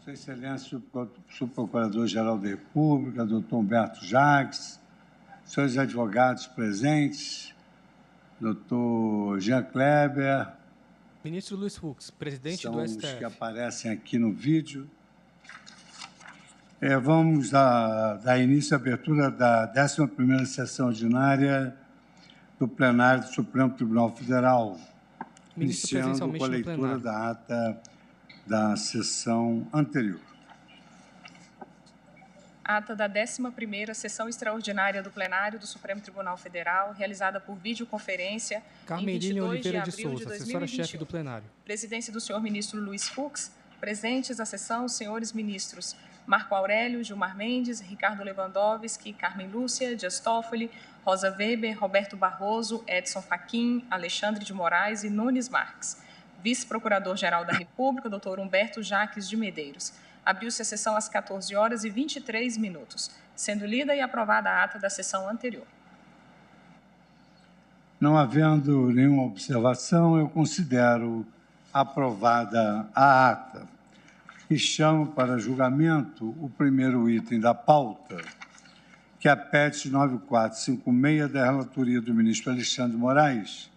Sua Excelência, o Subprocurador-Geral da República, doutor Humberto Jacques, senhores advogados presentes, doutor Jean Kleber. Ministro Luiz Fux, presidente do são STF. Os que aparecem aqui no vídeo. Vamos dar início à abertura da 11ª sessão ordinária do plenário do Supremo Tribunal Federal, iniciando com a leitura da ata da sessão anterior. Ata da 11ª sessão extraordinária do plenário do Supremo Tribunal Federal, realizada por videoconferência em 22 de abril de 2021. Do plenário. Presidência do senhor ministro Luiz Fux. Presentes à sessão, os senhores ministros Marco Aurélio, Gilmar Mendes, Ricardo Lewandowski, Carmen Lúcia, Dias Toffoli, Rosa Weber, Roberto Barroso, Edson Fachin, Alexandre de Moraes e Nunes Marques. Vice-procurador-geral da República, doutor Humberto Jacques de Medeiros. Abriu-se a sessão às 14h23, sendo lida e aprovada a ata da sessão anterior. Não havendo nenhuma observação, eu considero aprovada a ata e chamo para julgamento o primeiro item da pauta, que é a PET 9456, da relatoria do ministro Alexandre de Moraes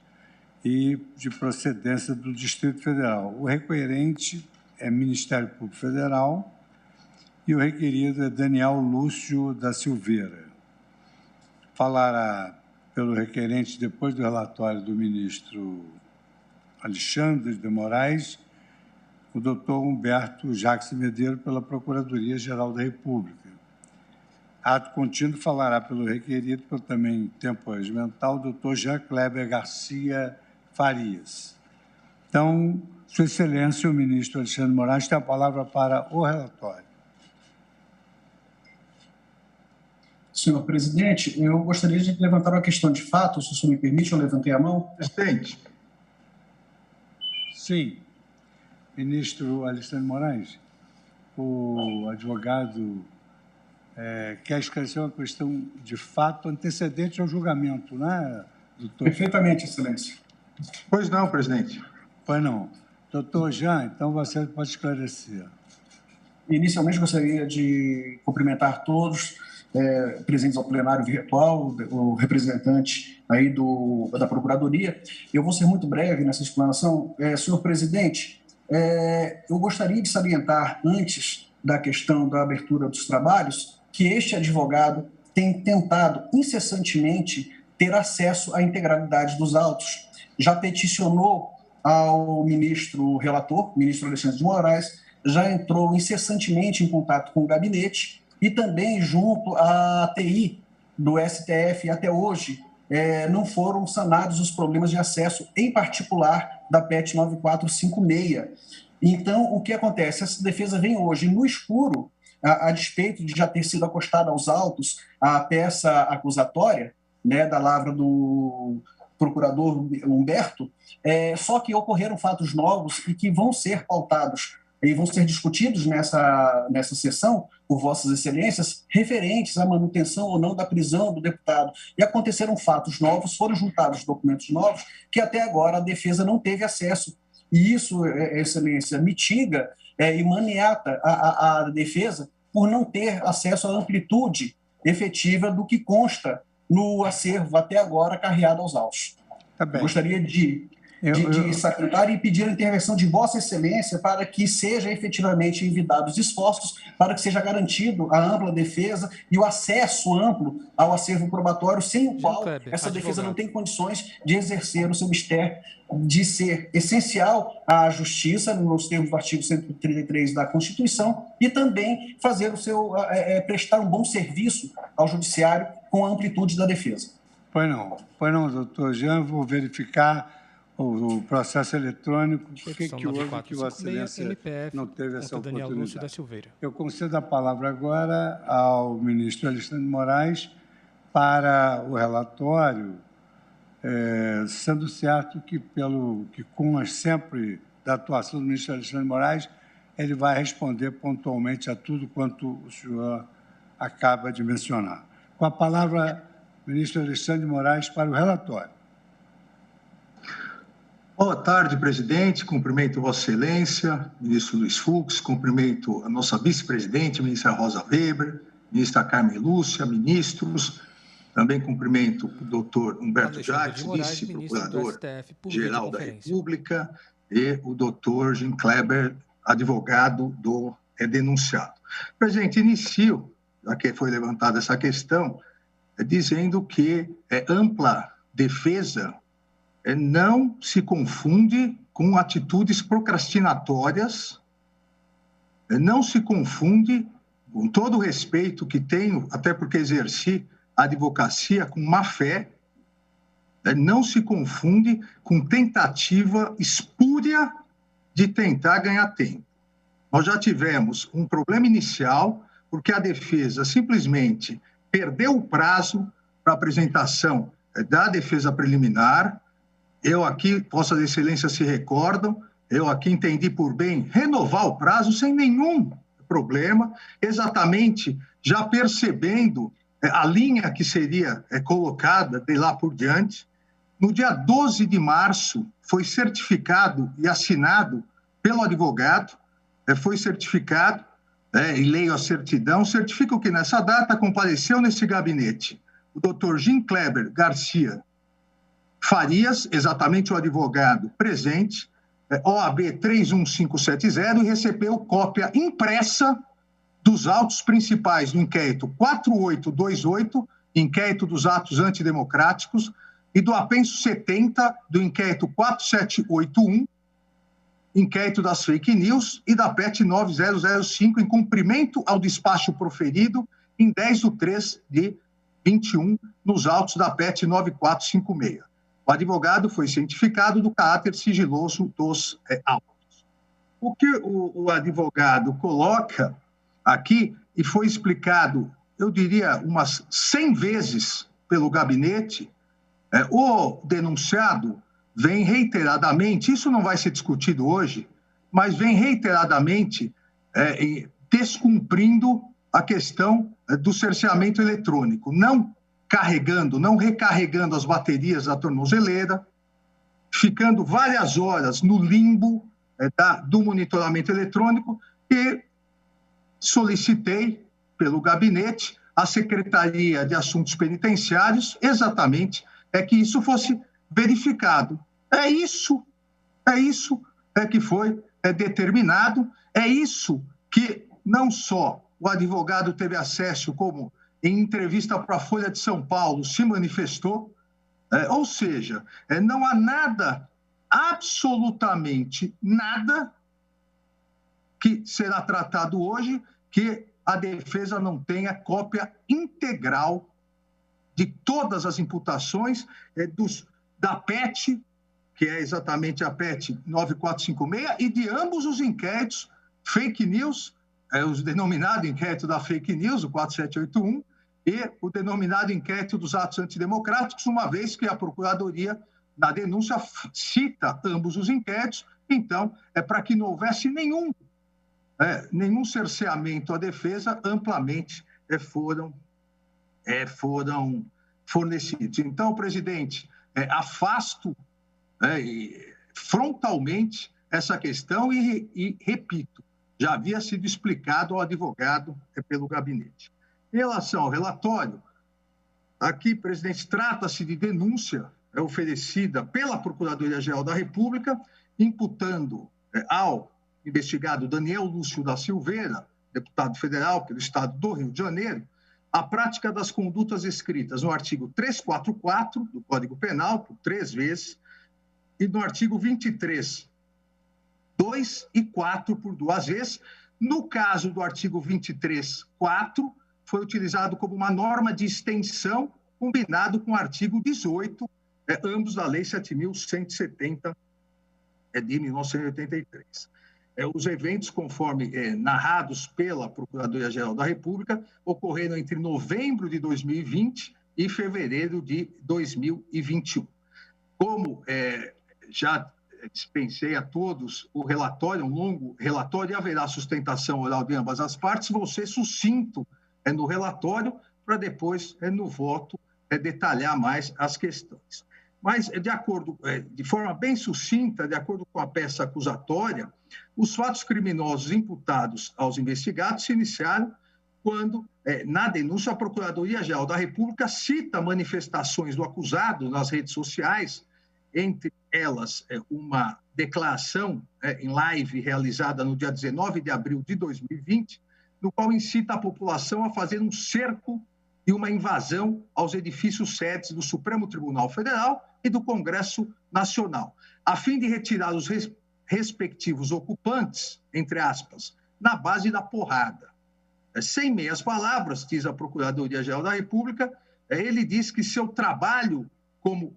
e de procedência do Distrito Federal. O requerente é Ministério Público Federal e o requerido é Daniel Lúcio da Silveira. Falará pelo requerente, depois do relatório do ministro Alexandre de Moraes, o doutor Humberto Jacques Medeiros, pela Procuradoria-Geral da República. Ato contínuo falará pelo requerido, pelo também tempo regimental, o doutor Jean Kleber Garcia Farias. Então, Sua Excelência, o ministro Alexandre de Moraes, tem a palavra para o relatório. Senhor presidente, eu gostaria de levantar uma questão de fato, se o senhor me permite, eu levantei a mão. Presidente. Sim. Ministro Alexandre de Moraes, o advogado quer esclarecer uma questão de fato antecedente ao julgamento, né, doutor? Perfeitamente, Excelência. Pois não, presidente. Pois não. Doutor Jean, então você pode esclarecer. Inicialmente, gostaria de cumprimentar todos presentes ao plenário virtual, o representante aí da Procuradoria. Eu vou ser muito breve nessa explanação. Senhor presidente, eu gostaria de salientar, antes da questão da abertura dos trabalhos, que este advogado tem tentado incessantemente ter acesso à integralidade dos autos. Já peticionou ao ministro relator, ministro Alexandre de Moraes, já entrou incessantemente em contato com o gabinete e também junto à TI do STF. Até hoje não foram sanados os problemas de acesso, em particular da PET 9456. Então, o que acontece? Essa defesa vem hoje no escuro, a despeito de já ter sido acostada aos autos a peça acusatória, né, da lavra do procurador Humberto, só que ocorreram fatos novos e que vão ser pautados e vão ser discutidos nessa sessão por Vossas Excelências, referentes à manutenção ou não da prisão do deputado. E aconteceram fatos novos, foram juntados documentos novos, que até agora a defesa não teve acesso. E isso, Excelência, mitiga e maniata a defesa por não ter acesso à amplitude efetiva do que consta no acervo até agora carreado aos autos. Tá bem. Gostaria de salientar e pedir a intervenção de Vossa Excelência para que seja efetivamente envidados esforços para que seja garantido a ampla defesa e o acesso amplo ao acervo probatório, sem o qual essa defesa não tem condições de exercer o seu mistério, de ser essencial à justiça, nos termos do artigo 133 da Constituição, e também fazer prestar um bom serviço ao judiciário com a amplitude da defesa. Pois não, doutor Jean, vou verificar o processo eletrônico, por que houve que Vossa Excelência não teve essa oportunidade. Eu concedo a palavra agora ao ministro Alexandre de Moraes para o relatório, sendo certo que, pelo que consta sempre da atuação do ministro Alexandre de Moraes, ele vai responder pontualmente a tudo quanto o senhor acaba de mencionar. Com a palavra, ministro Alexandre de Moraes, para o relatório. Boa tarde, presidente. Cumprimento Vossa Excelência, ministro Luiz Fux, cumprimento a nossa vice-presidente, ministra Rosa Weber, ministra Carmen Lúcia, ministros. Também cumprimento o doutor Humberto Jacques, vice-procurador-geral da República, e o doutor Jim Kleber, advogado do denunciado. Presidente, inicio, já que foi levantada essa questão, dizendo que ampla defesa não se confunde com atitudes procrastinatórias, não se confunde, com todo o respeito que tenho, até porque exerci a advocacia com má fé, não se confunde com tentativa espúria de tentar ganhar tempo. Nós já tivemos um problema inicial, porque a defesa simplesmente perdeu o prazo para apresentação da defesa preliminar. Eu aqui, Vossas Excelências se recordam, eu aqui entendi por bem renovar o prazo sem nenhum problema, exatamente já percebendo a linha que seria colocada de lá por diante. No dia 12 de março, foi certificado e assinado pelo advogado, foi certificado, e leio a certidão, certifico que nessa data compareceu nesse gabinete o doutor Jim Kleber Garcia Farias, exatamente o advogado presente, OAB 31570, e recebeu cópia impressa dos autos principais do inquérito 4828, inquérito dos atos antidemocráticos, e do apenso 70 do inquérito 4781, inquérito das fake news, e da PET 9005, em cumprimento ao despacho proferido em 10/3/21, nos autos da PET 9456. O advogado foi cientificado do caráter sigiloso dos autos. O que o advogado coloca aqui, e foi explicado, eu diria, umas 100 vezes pelo gabinete, o denunciado vem reiteradamente, isso não vai ser discutido hoje, mas vem reiteradamente descumprindo a questão do cerceamento eletrônico, não recarregando as baterias da tornozeleira, ficando várias horas no limbo do monitoramento eletrônico, e solicitei pelo gabinete à Secretaria de Assuntos Penitenciários exatamente que isso fosse verificado. É isso que foi determinado, é isso que não só o advogado teve acesso, como em entrevista para a Folha de São Paulo se manifestou, ou seja, não há nada, absolutamente nada, que será tratado hoje que a defesa não tenha cópia integral de todas as imputações da PET, que é exatamente a PET 9456, e de ambos os inquéritos fake news, o denominado inquérito da fake news, o 4781, e o denominado inquérito dos atos antidemocráticos, uma vez que a Procuradoria, na denúncia, cita ambos os inquéritos. Então, para que não houvesse nenhum cerceamento à defesa, amplamente foram fornecidos. Então, presidente, afasto frontalmente essa questão e repito, já havia sido explicado ao advogado pelo gabinete. Em relação ao relatório, aqui, presidente, trata-se de denúncia oferecida pela Procuradoria-Geral da República, imputando ao investigado Daniel Lúcio da Silveira, deputado federal pelo Estado do Rio de Janeiro, a prática das condutas escritas no artigo 344 do Código Penal, por 3 vezes, e no artigo 23, 2 e 4, por 2 vezes. No caso do artigo 23, 4, foi utilizado como uma norma de extensão, combinado com o artigo 18, ambos da Lei 7.170 de 1983. Os eventos, conforme narrados pela Procuradoria-Geral da República, ocorreram entre novembro de 2020 e fevereiro de 2021. Como já dispensei a todos o relatório, um longo relatório, e haverá sustentação oral de ambas as partes, vou ser sucinto no relatório, para depois, no voto, detalhar mais as questões. Mas, de forma bem sucinta, de acordo com a peça acusatória, os fatos criminosos imputados aos investigados se iniciaram quando, na denúncia, a Procuradoria-Geral da República cita manifestações do acusado nas redes sociais, entre elas uma declaração em live realizada no dia 19 de abril de 2020, no qual incita a população a fazer um cerco e uma invasão aos edifícios sedes do Supremo Tribunal Federal e do Congresso Nacional, a fim de retirar os respectivos ocupantes, entre aspas, na base da porrada. Sem meias palavras, diz a Procuradoria-Geral da República, ele diz que seu trabalho como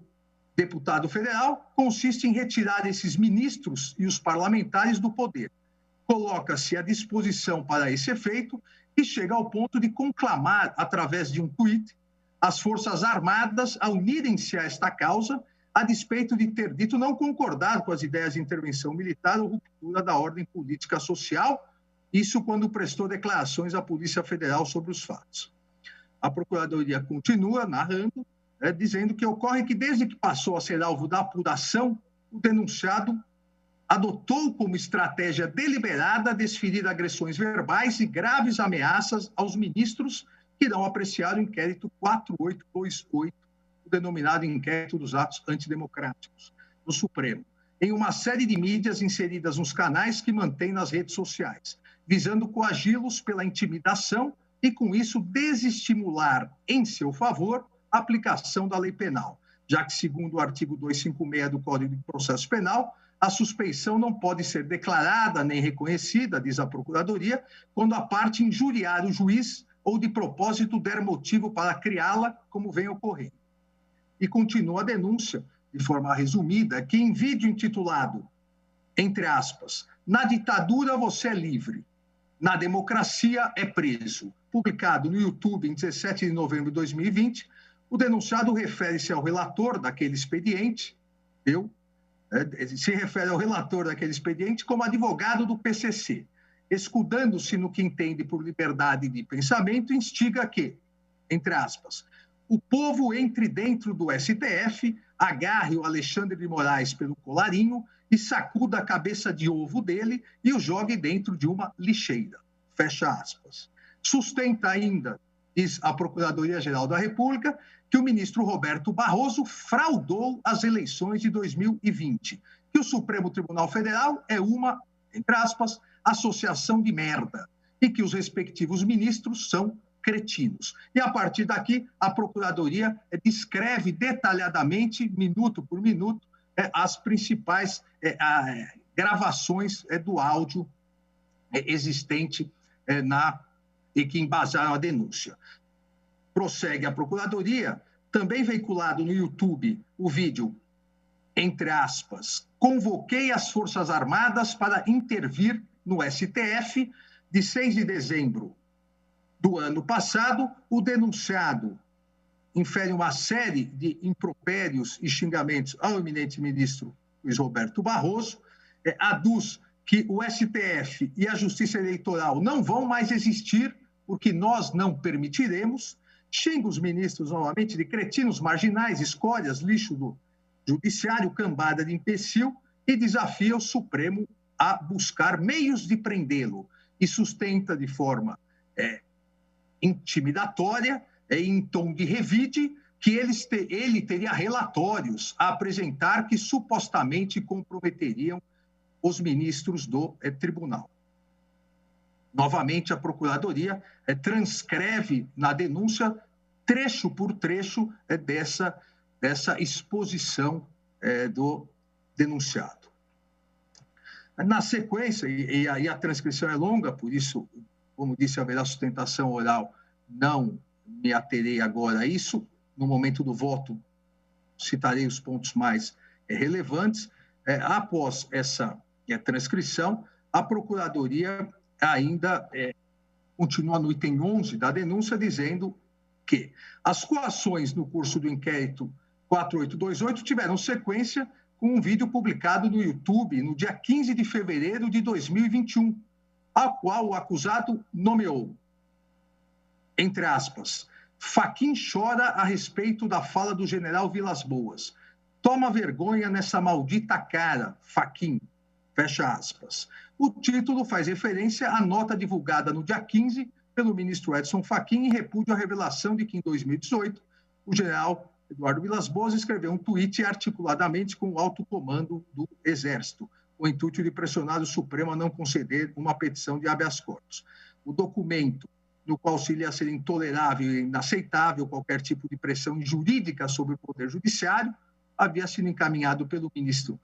deputado federal consiste em retirar esses ministros e os parlamentares do poder. Coloca-se à disposição para esse efeito e chega ao ponto de conclamar, através de um tweet, as Forças Armadas a unirem-se a esta causa, a despeito de ter dito não concordar com as ideias de intervenção militar ou ruptura da ordem política social, isso quando prestou declarações à Polícia Federal sobre os fatos. A Procuradoria continua narrando, dizendo que ocorre que, desde que passou a ser alvo da apuração, o denunciado adotou como estratégia deliberada desferir agressões verbais e graves ameaças aos ministros que irão apreciar o inquérito 4828, o denominado inquérito dos atos antidemocráticos, no Supremo, em uma série de mídias inseridas nos canais que mantém nas redes sociais, visando coagi-los pela intimidação e, com isso, desestimular em seu favor a aplicação da lei penal, já que, segundo o artigo 256 do Código de Processo Penal, a suspeição não pode ser declarada nem reconhecida, diz a Procuradoria, quando a parte injuriar o juiz ou de propósito der motivo para criá-la, como vem ocorrendo. E continua a denúncia, de forma resumida, que em vídeo intitulado, entre aspas, "Na ditadura você é livre, na democracia é preso", publicado no YouTube em 17 de novembro de 2020, o denunciado refere-se ao relator daquele expediente, se refere ao relator daquele expediente como advogado do PCC, escudando-se no que entende por liberdade de pensamento, instiga que, entre aspas, o povo entre dentro do STF, agarre o Alexandre de Moraes pelo colarinho e sacuda a cabeça de ovo dele e o jogue dentro de uma lixeira. Fecha aspas. Sustenta ainda, diz a Procuradoria-Geral da República, que o ministro Roberto Barroso fraudou as eleições de 2020, que o Supremo Tribunal Federal é uma, entre aspas, associação de merda, e que os respectivos ministros são cretinos. E, a partir daqui, a Procuradoria descreve detalhadamente, minuto por minuto, as principais gravações do áudio existente e que embasaram a denúncia. Prossegue a Procuradoria, também veiculado no YouTube o vídeo, entre aspas, "Convoquei as Forças Armadas para intervir no STF", de 6 de dezembro do ano passado. O denunciado infere uma série de impropérios e xingamentos ao eminente ministro Luiz Roberto Barroso, aduz que o STF e a Justiça Eleitoral não vão mais existir, porque nós não permitiremos, xinga os ministros novamente de cretinos, marginais, escórias, lixo do judiciário, cambada de imbecil, e desafia o Supremo a buscar meios de prendê-lo, e sustenta de forma intimidatória, em tom de revide, que ele teria relatórios a apresentar que supostamente comprometeriam os ministros do tribunal. Novamente, a Procuradoria transcreve na denúncia, trecho por trecho, dessa exposição do denunciado. Na sequência, e a transcrição é longa, por isso, como disse, haverá sustentação oral, não me aterei agora a isso. No momento do voto, citarei os pontos mais relevantes. Após essa transcrição, a Procuradoria ainda continua no item 11 da denúncia, dizendo que as coações no curso do inquérito 4828 tiveram sequência com um vídeo publicado no YouTube no dia 15 de fevereiro de 2021, ao qual o acusado nomeou, entre aspas, "Fachin chora a respeito da fala do general Vilas Boas", Toma vergonha nessa maldita cara, Fachin, fecha aspas. O título faz referência à nota divulgada no dia 15 pelo ministro Edson Fachin em repúdio à revelação de que, em 2018, o general Eduardo Vilas Boas escreveu um tweet articuladamente com o alto comando do Exército, com o intuito de pressionar o Supremo a não conceder uma petição de habeas corpus. O documento, no qual auxilia a ser intolerável e inaceitável qualquer tipo de pressão jurídica sobre o Poder Judiciário, havia sido encaminhado pelo ministro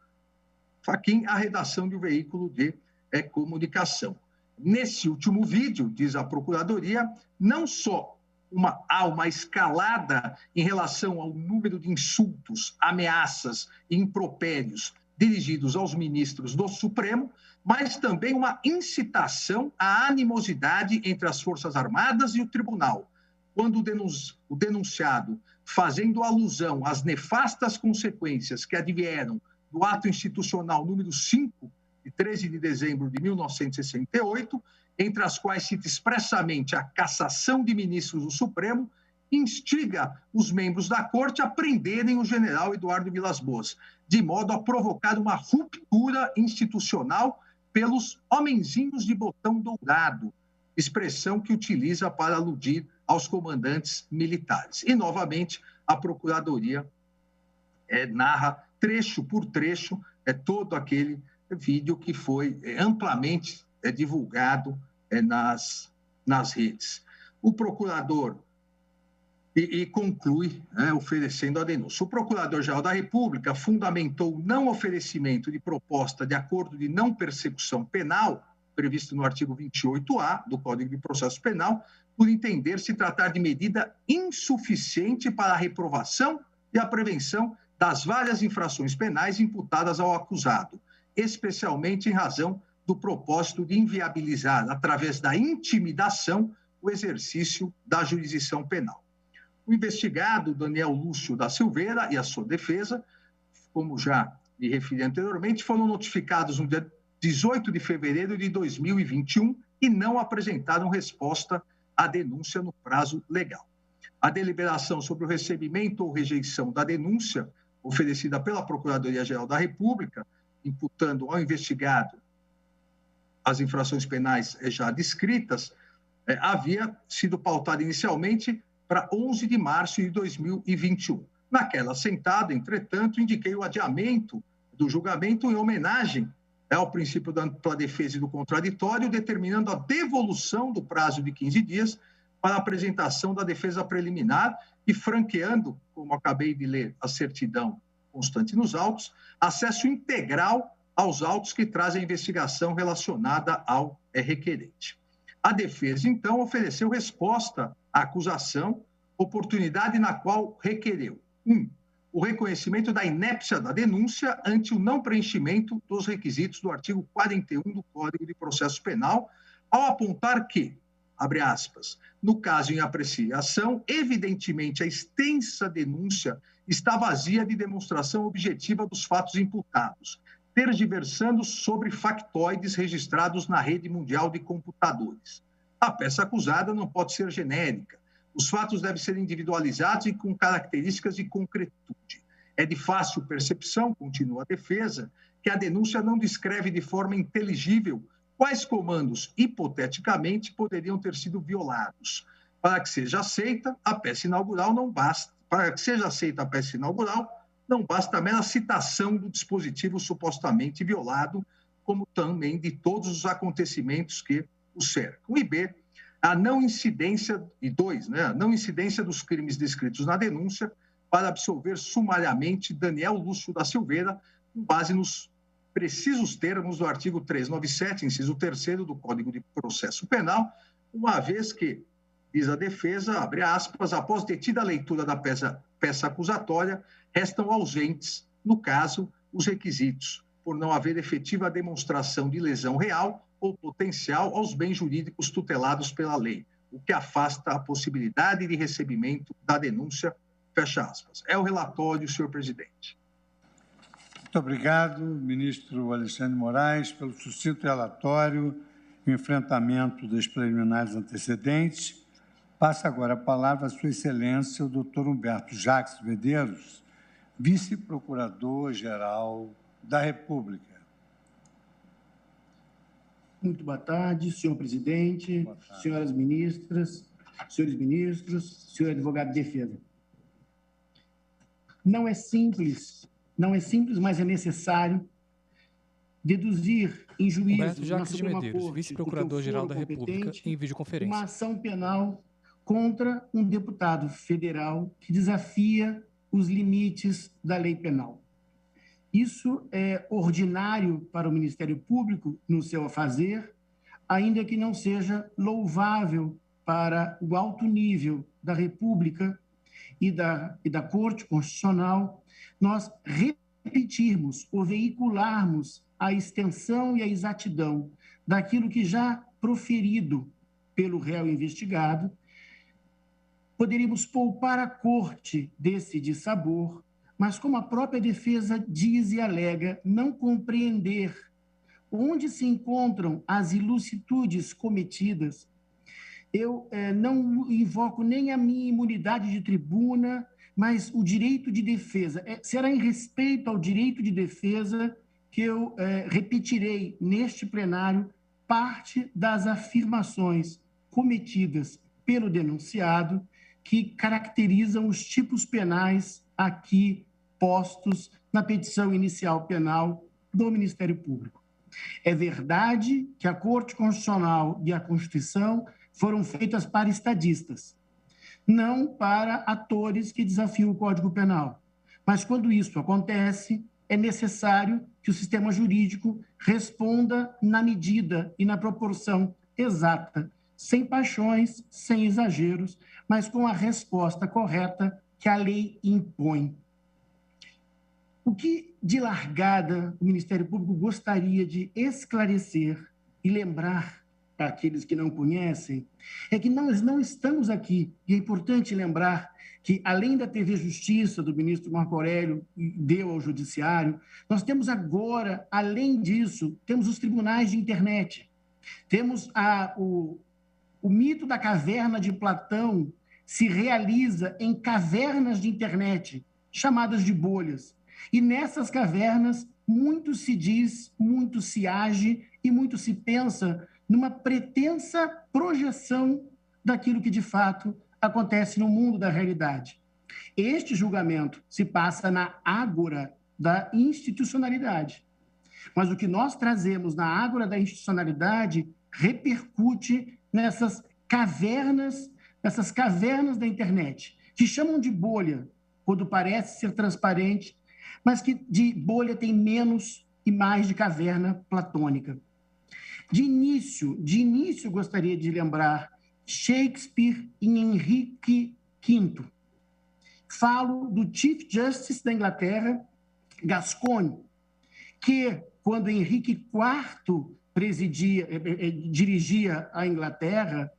Fachin à redação de um veículo de comunicação. Nesse último vídeo, diz a Procuradoria, não só há uma escalada em relação ao número de insultos, ameaças e impropérios dirigidos aos ministros do Supremo, mas também uma incitação à animosidade entre as Forças Armadas e o Tribunal, quando o denunciado, fazendo alusão às nefastas consequências que advieram do ato institucional número 5, de 13 de dezembro de 1968, entre as quais cita expressamente a cassação de ministros do Supremo, instiga os membros da Corte a prenderem o general Eduardo Vilas Boas, de modo a provocar uma ruptura institucional pelos homenzinhos de botão dourado, expressão que utiliza para aludir aos comandantes militares. E, novamente, a Procuradoria narra trecho por trecho todo aquele vídeo que foi amplamente divulgado nas redes. O procurador conclui, oferecendo a denúncia. O Procurador-Geral da República fundamentou o não oferecimento de proposta de acordo de não persecução penal, previsto no artigo 28A do Código de Processo Penal, por entender se tratar de medida insuficiente para a reprovação e a prevenção das várias infrações penais imputadas ao acusado, especialmente em razão do propósito de inviabilizar, através da intimidação, o exercício da jurisdição penal. O investigado Daniel Lúcio da Silveira e a sua defesa, como já me referi anteriormente, foram notificados no dia 18 de fevereiro de 2021 e não apresentaram resposta à denúncia no prazo legal. A deliberação sobre o recebimento ou rejeição da denúncia oferecida pela Procuradoria-Geral da República, imputando ao investigado as infrações penais já descritas, havia sido pautada inicialmente para 11 de março de 2021. Naquela sentada, entretanto, indiquei o adiamento do julgamento em homenagem ao princípio da ampla defesa e do contraditório, determinando a devolução do prazo de 15 dias para a apresentação da defesa preliminar e franqueando, como acabei de ler a certidão constante nos autos, acesso integral aos autos que trazem a investigação relacionada ao requerente. A defesa, então, ofereceu resposta à acusação, oportunidade na qual requereu: 1. O reconhecimento da inépcia da denúncia ante o não preenchimento dos requisitos do artigo 41 do Código de Processo Penal, ao apontar que, abre aspas, no caso em apreciação, evidentemente a extensa denúncia está vazia de demonstração objetiva dos fatos imputados, tergiversando sobre factoides registrados na rede mundial de computadores. A peça acusada não pode ser genérica. Os fatos devem ser individualizados e com características de concretude. É de fácil percepção, continua a defesa, que a denúncia não descreve de forma inteligível quais comandos, hipoteticamente, poderiam ter sido violados. Para que seja aceita a peça inaugural, não basta a mera citação do dispositivo supostamente violado, como também de todos os acontecimentos que o cercam. E B, a não incidência, a não incidência dos crimes descritos na denúncia para absolver sumariamente Daniel Lúcio da Silveira, com base nos precisos termos do artigo 397, inciso 3º do Código de Processo Penal, uma vez que, diz a defesa, abre aspas, após detida a leitura da peça acusatória, restam ausentes, no caso, os requisitos, por não haver efetiva demonstração de lesão real ou potencial aos bens jurídicos tutelados pela lei, o que afasta a possibilidade de recebimento da denúncia, fecha aspas. É o relatório, senhor presidente. Muito obrigado, ministro Alexandre Moraes, pelo sucinto relatório e enfrentamento das preliminares antecedentes. Passa agora a palavra a sua excelência, o doutor Humberto Jacques Medeiros, vice-procurador-geral da República. Muito boa tarde, senhor presidente, senhoras ministras, senhores ministros, senhor advogado de defesa. Não é simples, mas é necessário deduzir em juízo na Suprema Corte, vice-procurador-geral da República, em videoconferência, uma ação penal contra um deputado federal que desafia os limites da lei penal. Isso é ordinário para o Ministério Público no seu afazer, ainda que não seja louvável para o alto nível da República e da Corte Constitucional, nós repetirmos ou veicularmos a extensão e a exatidão daquilo que já proferido pelo réu investigado. Poderíamos poupar a Corte desse dissabor, mas como a própria defesa diz e alega não compreender onde se encontram as ilicitudes cometidas, eu não invoco nem a minha imunidade de tribuna, mas o direito de defesa. Será em respeito ao direito de defesa que eu repetirei neste plenário parte das afirmações cometidas pelo denunciado que caracterizam os tipos penais aqui postos na petição inicial penal do Ministério Público. É verdade que a Corte Constitucional e a Constituição foram feitas para estadistas, não para atores que desafiam o Código Penal. Mas quando isso acontece, é necessário que o sistema jurídico responda na medida e na proporção exata, sem paixões, sem exageros, mas com a resposta correta que a lei impõe. O que, de largada, o Ministério Público gostaria de esclarecer e lembrar para aqueles que não conhecem, é que nós não estamos aqui, e é importante lembrar que, além da TV Justiça, do ministro Marco Aurélio, deu ao Judiciário, nós temos agora, além disso, temos os tribunais de internet, temos o mito da caverna de Platão se realiza em cavernas de internet, chamadas de bolhas. E nessas cavernas, muito se diz, muito se age e muito se pensa numa pretensa projeção daquilo que, de fato, acontece no mundo da realidade. Este julgamento se passa na ágora da institucionalidade. Mas o que nós trazemos na ágora da institucionalidade repercute nessas cavernas da internet, que chamam de bolha, quando parece ser transparente, mas que de bolha tem menos e mais de caverna platônica. De início gostaria de lembrar Shakespeare em Henrique V. Falo do Chief Justice da Inglaterra, Gascoigne, que, quando Henrique IV dirigia a Inglaterra,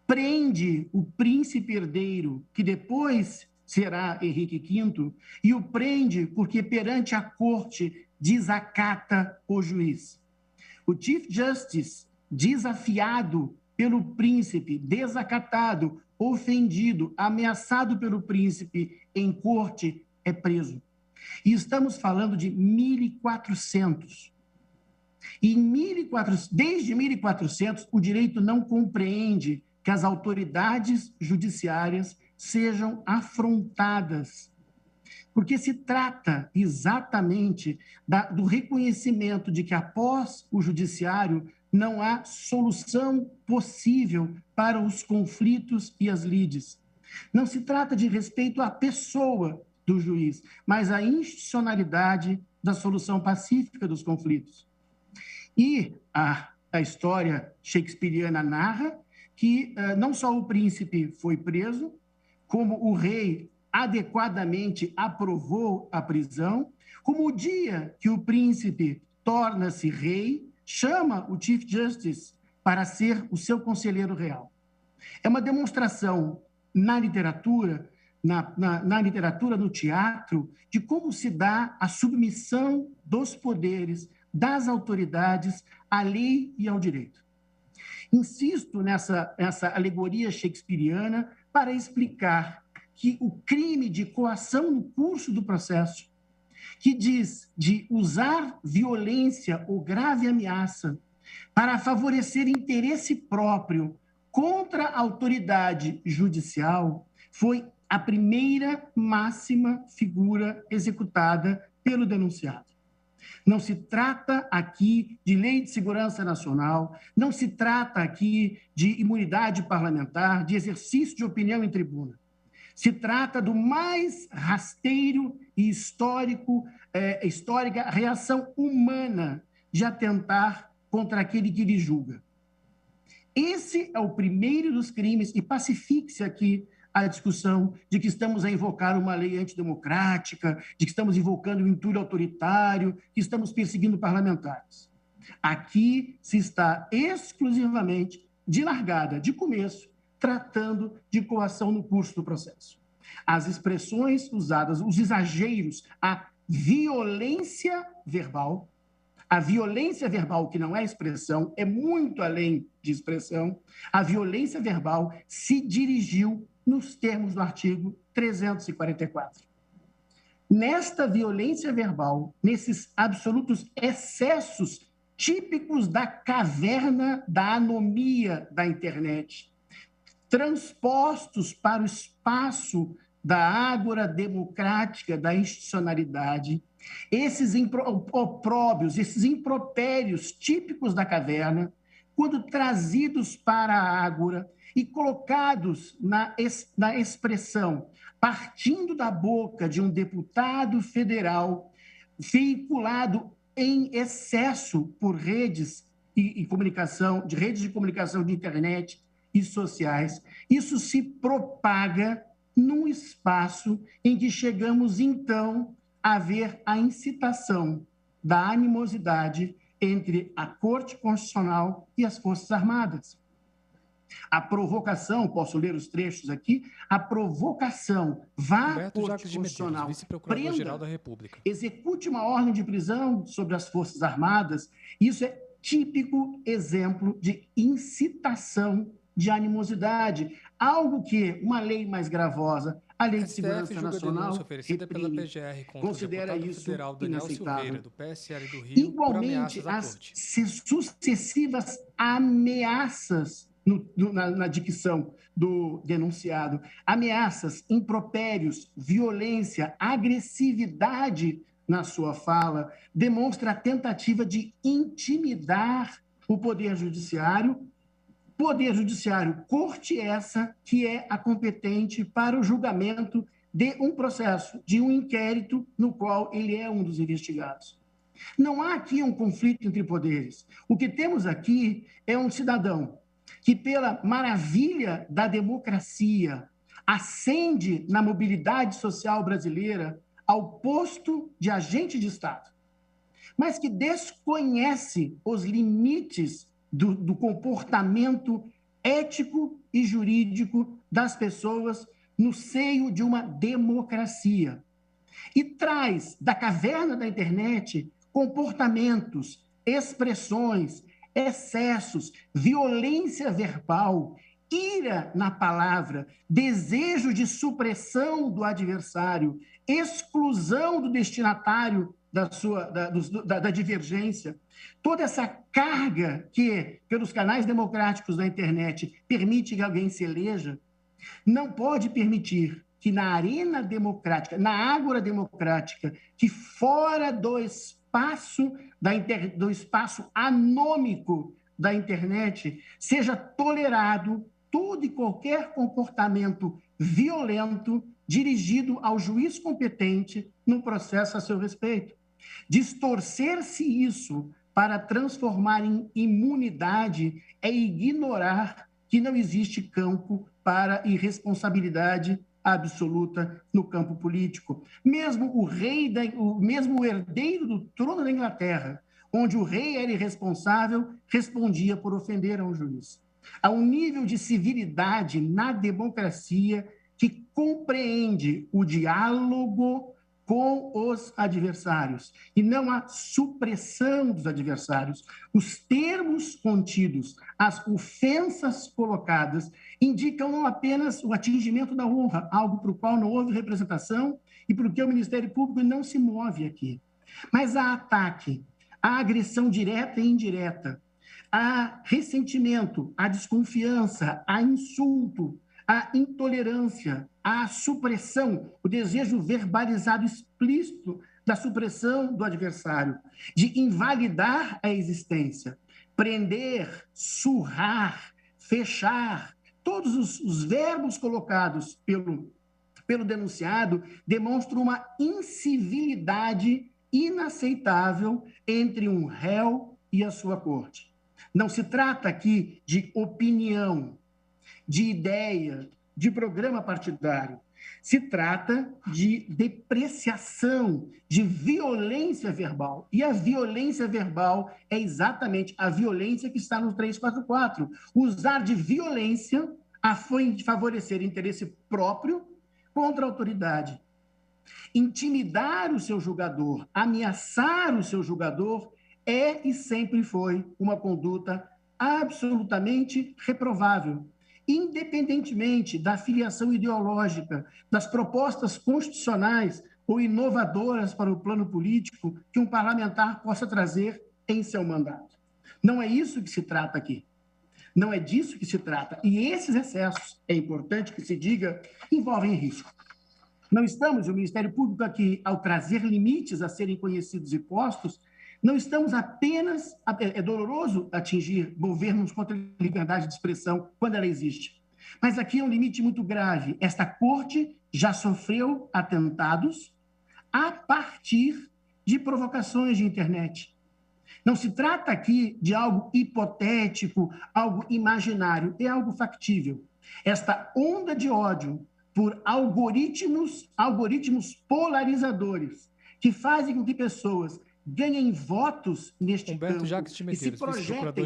prende o príncipe herdeiro, que depois será Henrique V, e o prende porque perante a corte desacata o juiz. O Chief Justice, desafiado pelo príncipe, desacatado, ofendido, ameaçado pelo príncipe em corte, é preso. E estamos falando de 1400. E desde 1400, o direito não compreende que as autoridades judiciárias sejam afrontadas, porque se trata exatamente do reconhecimento de que, após o judiciário, não há solução possível para os conflitos e as lides. Não se trata de respeito à pessoa do juiz, mas à institucionalidade da solução pacífica dos conflitos. E a história shakespeariana narra que não só o príncipe foi preso, como o rei adequadamente aprovou a prisão, como o dia que o príncipe torna-se rei, chama o Chief Justice para ser o seu conselheiro real. É uma demonstração na literatura, no teatro, de como se dá a submissão dos poderes, das autoridades, à lei e ao direito. Insisto nessa alegoria shakespeariana para explicar que o crime de coação no curso do processo, que diz de usar violência ou grave ameaça para favorecer interesse próprio contra a autoridade judicial, foi a primeira máxima figura executada pelo denunciado. Não se trata aqui de lei de segurança nacional, não se trata aqui de imunidade parlamentar, de exercício de opinião em tribuna. Se trata do mais rasteiro e histórica reação humana de atentar contra aquele que lhe julga. Esse é o primeiro dos crimes, e pacifique-se aqui a discussão de que estamos a invocar uma lei antidemocrática, de que estamos invocando um intuito autoritário, que estamos perseguindo parlamentares. Aqui se está exclusivamente, de largada, de começo, tratando de coação no curso do processo. As expressões usadas, os exageros, a violência verbal, que não é expressão, é muito além de expressão, a violência verbal se dirigiu nos termos do artigo 344. Nesta violência verbal, nesses absolutos excessos típicos da caverna da anomia da internet, transpostos para o espaço da ágora democrática, da institucionalidade, esses opróbios, esses impropérios típicos da caverna, quando trazidos para a ágora e colocados na expressão, partindo da boca de um deputado federal, veiculado em excesso por redes de comunicação de internet e sociais, isso se propaga num espaço em que chegamos, então, a ver a incitação da animosidade entre a Corte Constitucional e as Forças Armadas. A provocação, posso ler os trechos aqui, a provocação vá à Corte Constitucional, Vice-Procurador-Geral da República, execute uma ordem de prisão sobre as Forças Armadas, isso é típico exemplo de incitação de animosidade, algo que uma lei mais gravosa, a Lei de Segurança Nacional, reprime, considera isso inaceitável. Do PSL do Rio, igualmente, as sucessivas ameaças na dicção do denunciado, ameaças, impropérios, violência, agressividade na sua fala, demonstra a tentativa de intimidar o Poder Judiciário, corte essa que é a competente para o julgamento de um processo, de um inquérito no qual ele é um dos investigados. Não há aqui um conflito entre poderes. O que temos aqui é um cidadão que, pela maravilha da democracia, ascende na mobilidade social brasileira ao posto de agente de Estado, mas que desconhece os limites do comportamento ético e jurídico das pessoas no seio de uma democracia. E traz da caverna da internet comportamentos, expressões, excessos, violência verbal, ira na palavra, desejo de supressão do adversário, exclusão do destinatário da divergência, toda essa carga que, pelos canais democráticos da internet, permite que alguém se eleja, não pode permitir que na arena democrática, na ágora democrática, que fora do espaço anômico da internet, seja tolerado todo e qualquer comportamento violento dirigido ao juiz competente no processo a seu respeito. Distorcer-se isso para transformar em imunidade é ignorar que não existe campo para irresponsabilidade absoluta no campo político. Mesmo o herdeiro do trono da Inglaterra, onde o rei era irresponsável, respondia por ofender a um juiz. Há um nível de civilidade na democracia que compreende o diálogo com os adversários, e não a supressão dos adversários. Os termos contidos, as ofensas colocadas, indicam não apenas o atingimento da honra, algo para o qual não houve representação e por que o Ministério Público não se move aqui, mas há ataque, há agressão direta e indireta, há ressentimento, há desconfiança, há insulto, há intolerância, há supressão, o desejo verbalizado explícito da supressão do adversário, de invalidar a existência, prender, surrar, fechar, todos os verbos colocados pelo denunciado demonstram uma incivilidade inaceitável entre um réu e a sua corte. Não se trata aqui de opinião, de ideia, de programa partidário. Se trata de depreciação, de violência verbal. E a violência verbal é exatamente a violência que está no 344. Usar de violência a fim de favorecer interesse próprio contra a autoridade. Intimidar o seu julgador, ameaçar o seu julgador é e sempre foi uma conduta absolutamente reprovável, independentemente da filiação ideológica, das propostas constitucionais ou inovadoras para o plano político que um parlamentar possa trazer em seu mandato. Não é isso que se trata aqui. Não é disso que se trata. E esses excessos, é importante que se diga, envolvem risco. Não estamos, o Ministério Público aqui, ao trazer limites a serem conhecidos e postos, não estamos apenas... É doloroso atingir governos contra a liberdade de expressão quando ela existe. Mas aqui é um limite muito grave. Esta corte já sofreu atentados a partir de provocações de internet. Não se trata aqui de algo hipotético, algo imaginário, é algo factível. Esta onda de ódio por algoritmos polarizadores que fazem com que pessoas ganhem votos neste campo e se projetem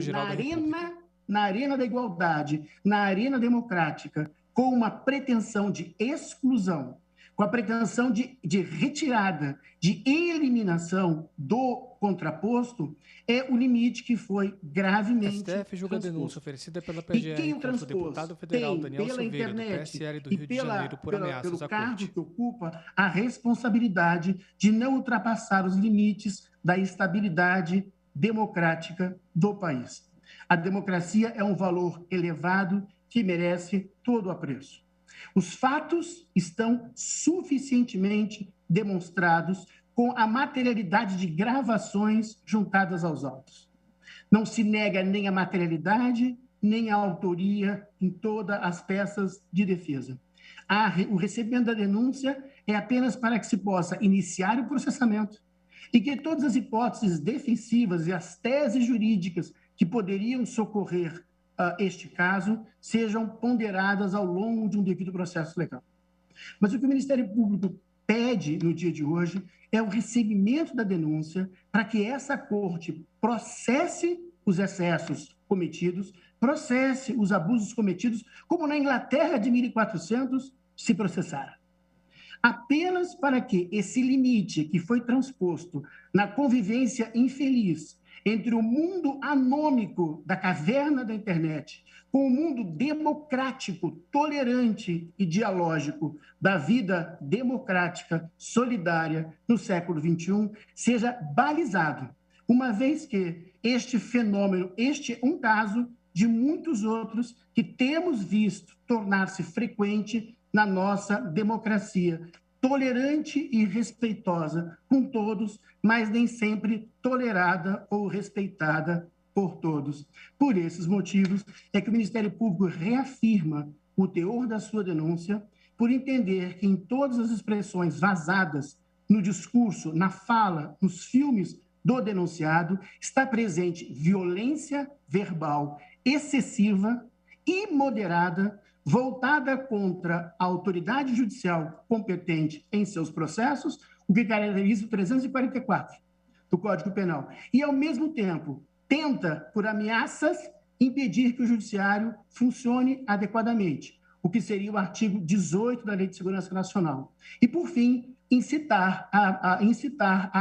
na arena da igualdade, na arena democrática, com uma pretensão de exclusão, com a pretensão de retirada, de eliminação do contraposto, é o limite que foi gravemente STF julga a denúncia oferecida pela PGR contra o deputado federal Daniel Silveira, do PSL do Rio de Janeiro, por ameaças à corte. Pelo cargo que ocupa, a responsabilidade de não ultrapassar os limites da estabilidade democrática do país. A democracia é um valor elevado que merece todo o apreço. Os fatos estão suficientemente demonstrados com a materialidade de gravações juntadas aos autos. Não se nega nem a materialidade, nem a autoria em todas as peças de defesa. O recebimento da denúncia é apenas para que se possa iniciar o processamento e que todas as hipóteses defensivas e as teses jurídicas que poderiam socorrer este caso sejam ponderadas ao longo de um devido processo legal. Mas o que o Ministério Público pede no dia de hoje é o recebimento da denúncia para que essa corte processe os excessos cometidos, processe os abusos cometidos, como na Inglaterra de 1400 se processaram. Apenas para que esse limite que foi transposto na convivência infeliz entre o mundo anômico da caverna da internet com o mundo democrático, tolerante e dialógico da vida democrática, solidária no século XXI, seja balizado, uma vez que este fenômeno, este é um caso de muitos outros que temos visto tornar-se frequente na nossa democracia, tolerante e respeitosa com todos, mas nem sempre tolerada ou respeitada por todos. Por esses motivos, é que o Ministério Público reafirma o teor da sua denúncia, por entender que em todas as expressões vazadas no discurso, na fala, nos filmes do denunciado, está presente violência verbal excessiva, imoderada, voltada contra a autoridade judicial competente em seus processos, o que caracteriza o 344 do Código Penal. E, ao mesmo tempo, tenta, por ameaças, impedir que o judiciário funcione adequadamente, o que seria o artigo 18 da Lei de Segurança Nacional. E, por fim, incitar a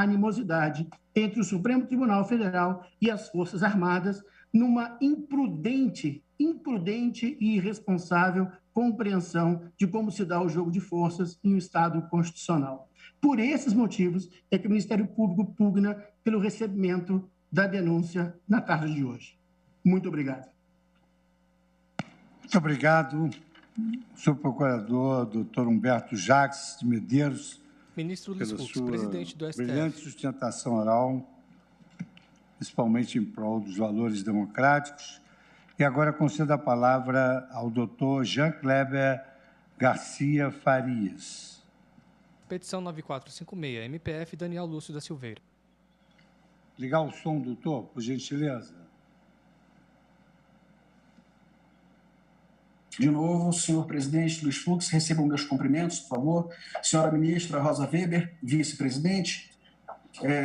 animosidade entre o Supremo Tribunal Federal e as Forças Armadas numa imprudente e irresponsável compreensão de como se dá o jogo de forças em um Estado constitucional. Por esses motivos é que o Ministério Público pugna pelo recebimento da denúncia na tarde de hoje. Muito obrigado. Muito obrigado, senhor procurador, doutor Humberto Jacques de Medeiros, ministro Luiz Fux, presidente do STF. Brilhante sustentação oral, principalmente em prol dos valores democráticos. E agora concedo a palavra ao doutor Jean Kleber Garcia Farias. Petição 9456, MPF Daniel Lúcio da Silveira. Ligar o som, doutor, por gentileza. De novo, senhor presidente Luiz Fux, recebam meus cumprimentos, por favor. Senhora ministra Rosa Weber, vice-presidente,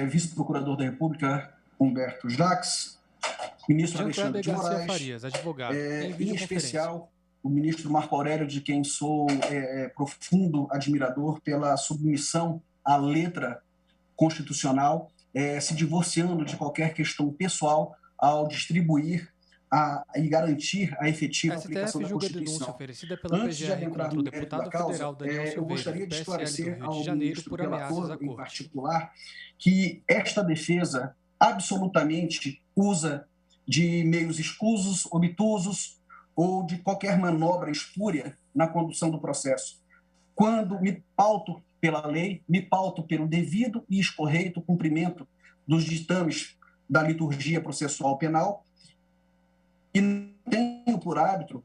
vice-procurador da República Humberto Jacques, ministro Alexandre de Moraes, Farias, advogado, em especial o ministro Marco Aurélio, de quem sou profundo admirador pela submissão à letra constitucional, se divorciando de qualquer questão pessoal ao distribuir e garantir a efetiva aplicação da Constituição. Antes de adentrar no mérito da causa, eu gostaria de esclarecer ao ministro relator, em particular, que esta defesa absolutamente usa de meios escusos, obtusos ou de qualquer manobra espúria na condução do processo. Quando me pauto pela lei, me pauto pelo devido e escorreito cumprimento dos ditames da liturgia processual penal, e tenho por hábito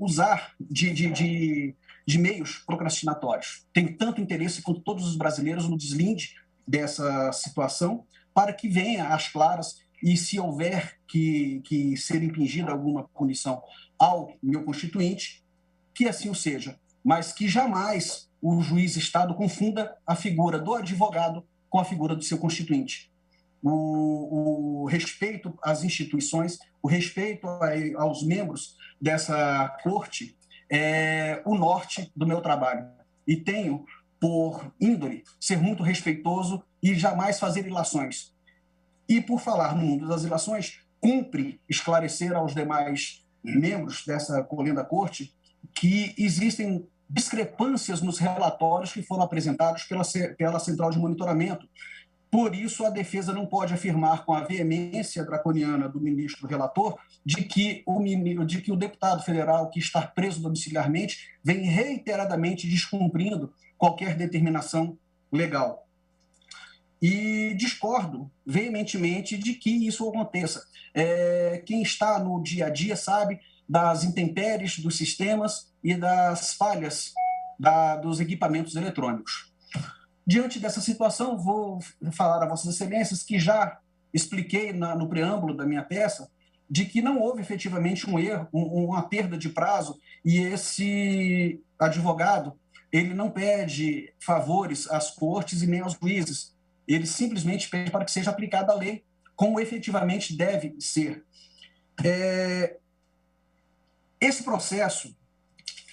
usar de meios procrastinatórios. Tenho tanto interesse quanto todos os brasileiros no deslinde dessa situação, para que venha às claras e, se houver que ser impingida alguma punição ao meu constituinte, que assim o seja, mas que jamais o juiz-estado confunda a figura do advogado com a figura do seu constituinte. O respeito às instituições, o respeito aos membros dessa corte é o norte do meu trabalho. E tenho, por índole, ser muito respeitoso e jamais fazer ilações. E, por falar no mundo das ilações, cumpre esclarecer aos demais membros dessa colenda corte que existem discrepâncias nos relatórios que foram apresentados pela Central de Monitoramento. Por isso, a defesa não pode afirmar com a veemência draconiana do ministro relator de que o deputado federal que está preso domiciliarmente vem reiteradamente descumprindo qualquer determinação legal. E discordo veementemente de que isso aconteça. Quem está no dia a dia sabe das intempéries dos sistemas e das falhas dos equipamentos eletrônicos. Diante dessa situação, vou falar a Vossas Excelências que já expliquei no preâmbulo da minha peça de que não houve efetivamente um erro, uma perda de prazo, e esse advogado ele não pede favores às cortes e nem aos juízes. Ele simplesmente pede para que seja aplicada a lei como efetivamente deve ser. Esse processo,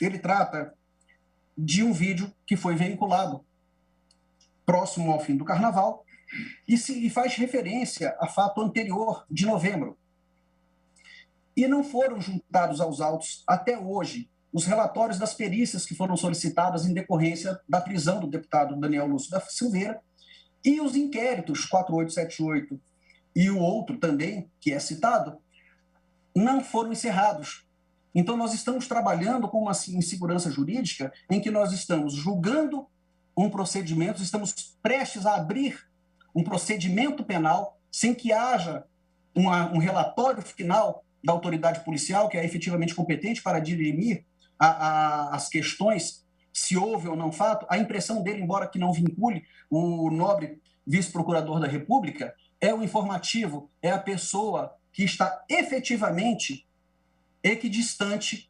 ele trata de um vídeo que foi veiculado próximo ao fim do Carnaval e faz referência a fato anterior, de novembro. E não foram juntados aos autos, até hoje, os relatórios das perícias que foram solicitadas em decorrência da prisão do deputado Daniel Lúcio da Silveira e os inquéritos 4878 e o outro também, que é citado, não foram encerrados. Então, nós estamos trabalhando com uma insegurança jurídica em que nós estamos julgando um procedimento, estamos prestes a abrir um procedimento penal sem que haja um relatório final da autoridade policial, que é efetivamente competente para dirimir as questões, se houve ou não fato. A impressão dele, embora que não vincule o nobre vice-procurador da República, é o informativo, é a pessoa que está efetivamente equidistante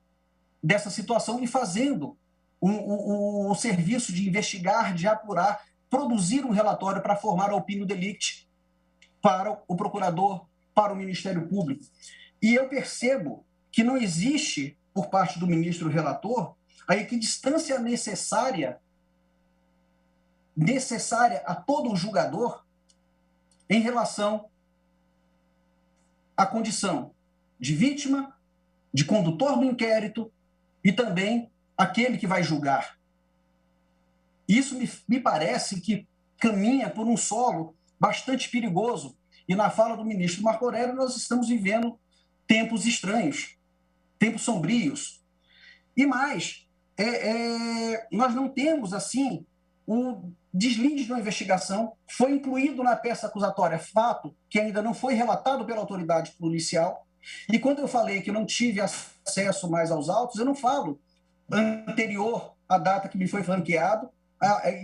dessa situação e fazendo o serviço de investigar, de apurar, produzir um relatório para formar a opinião delicti para o procurador, para o Ministério Público. E eu percebo que não existe, por parte do ministro relator, a equidistância necessária necessária a todo julgador em relação à condição de vítima, de condutor do inquérito e também aquele que vai julgar. Isso me parece que caminha por um solo bastante perigoso. E na fala do ministro Marco Aurélio, nós estamos vivendo tempos estranhos, tempos sombrios. E mais, nós não temos, assim, o deslinde de uma investigação. Foi incluído na peça acusatória fato que ainda não foi relatado pela autoridade policial. E quando eu falei que não tive acesso mais aos autos, eu não falo anterior à data que me foi franqueado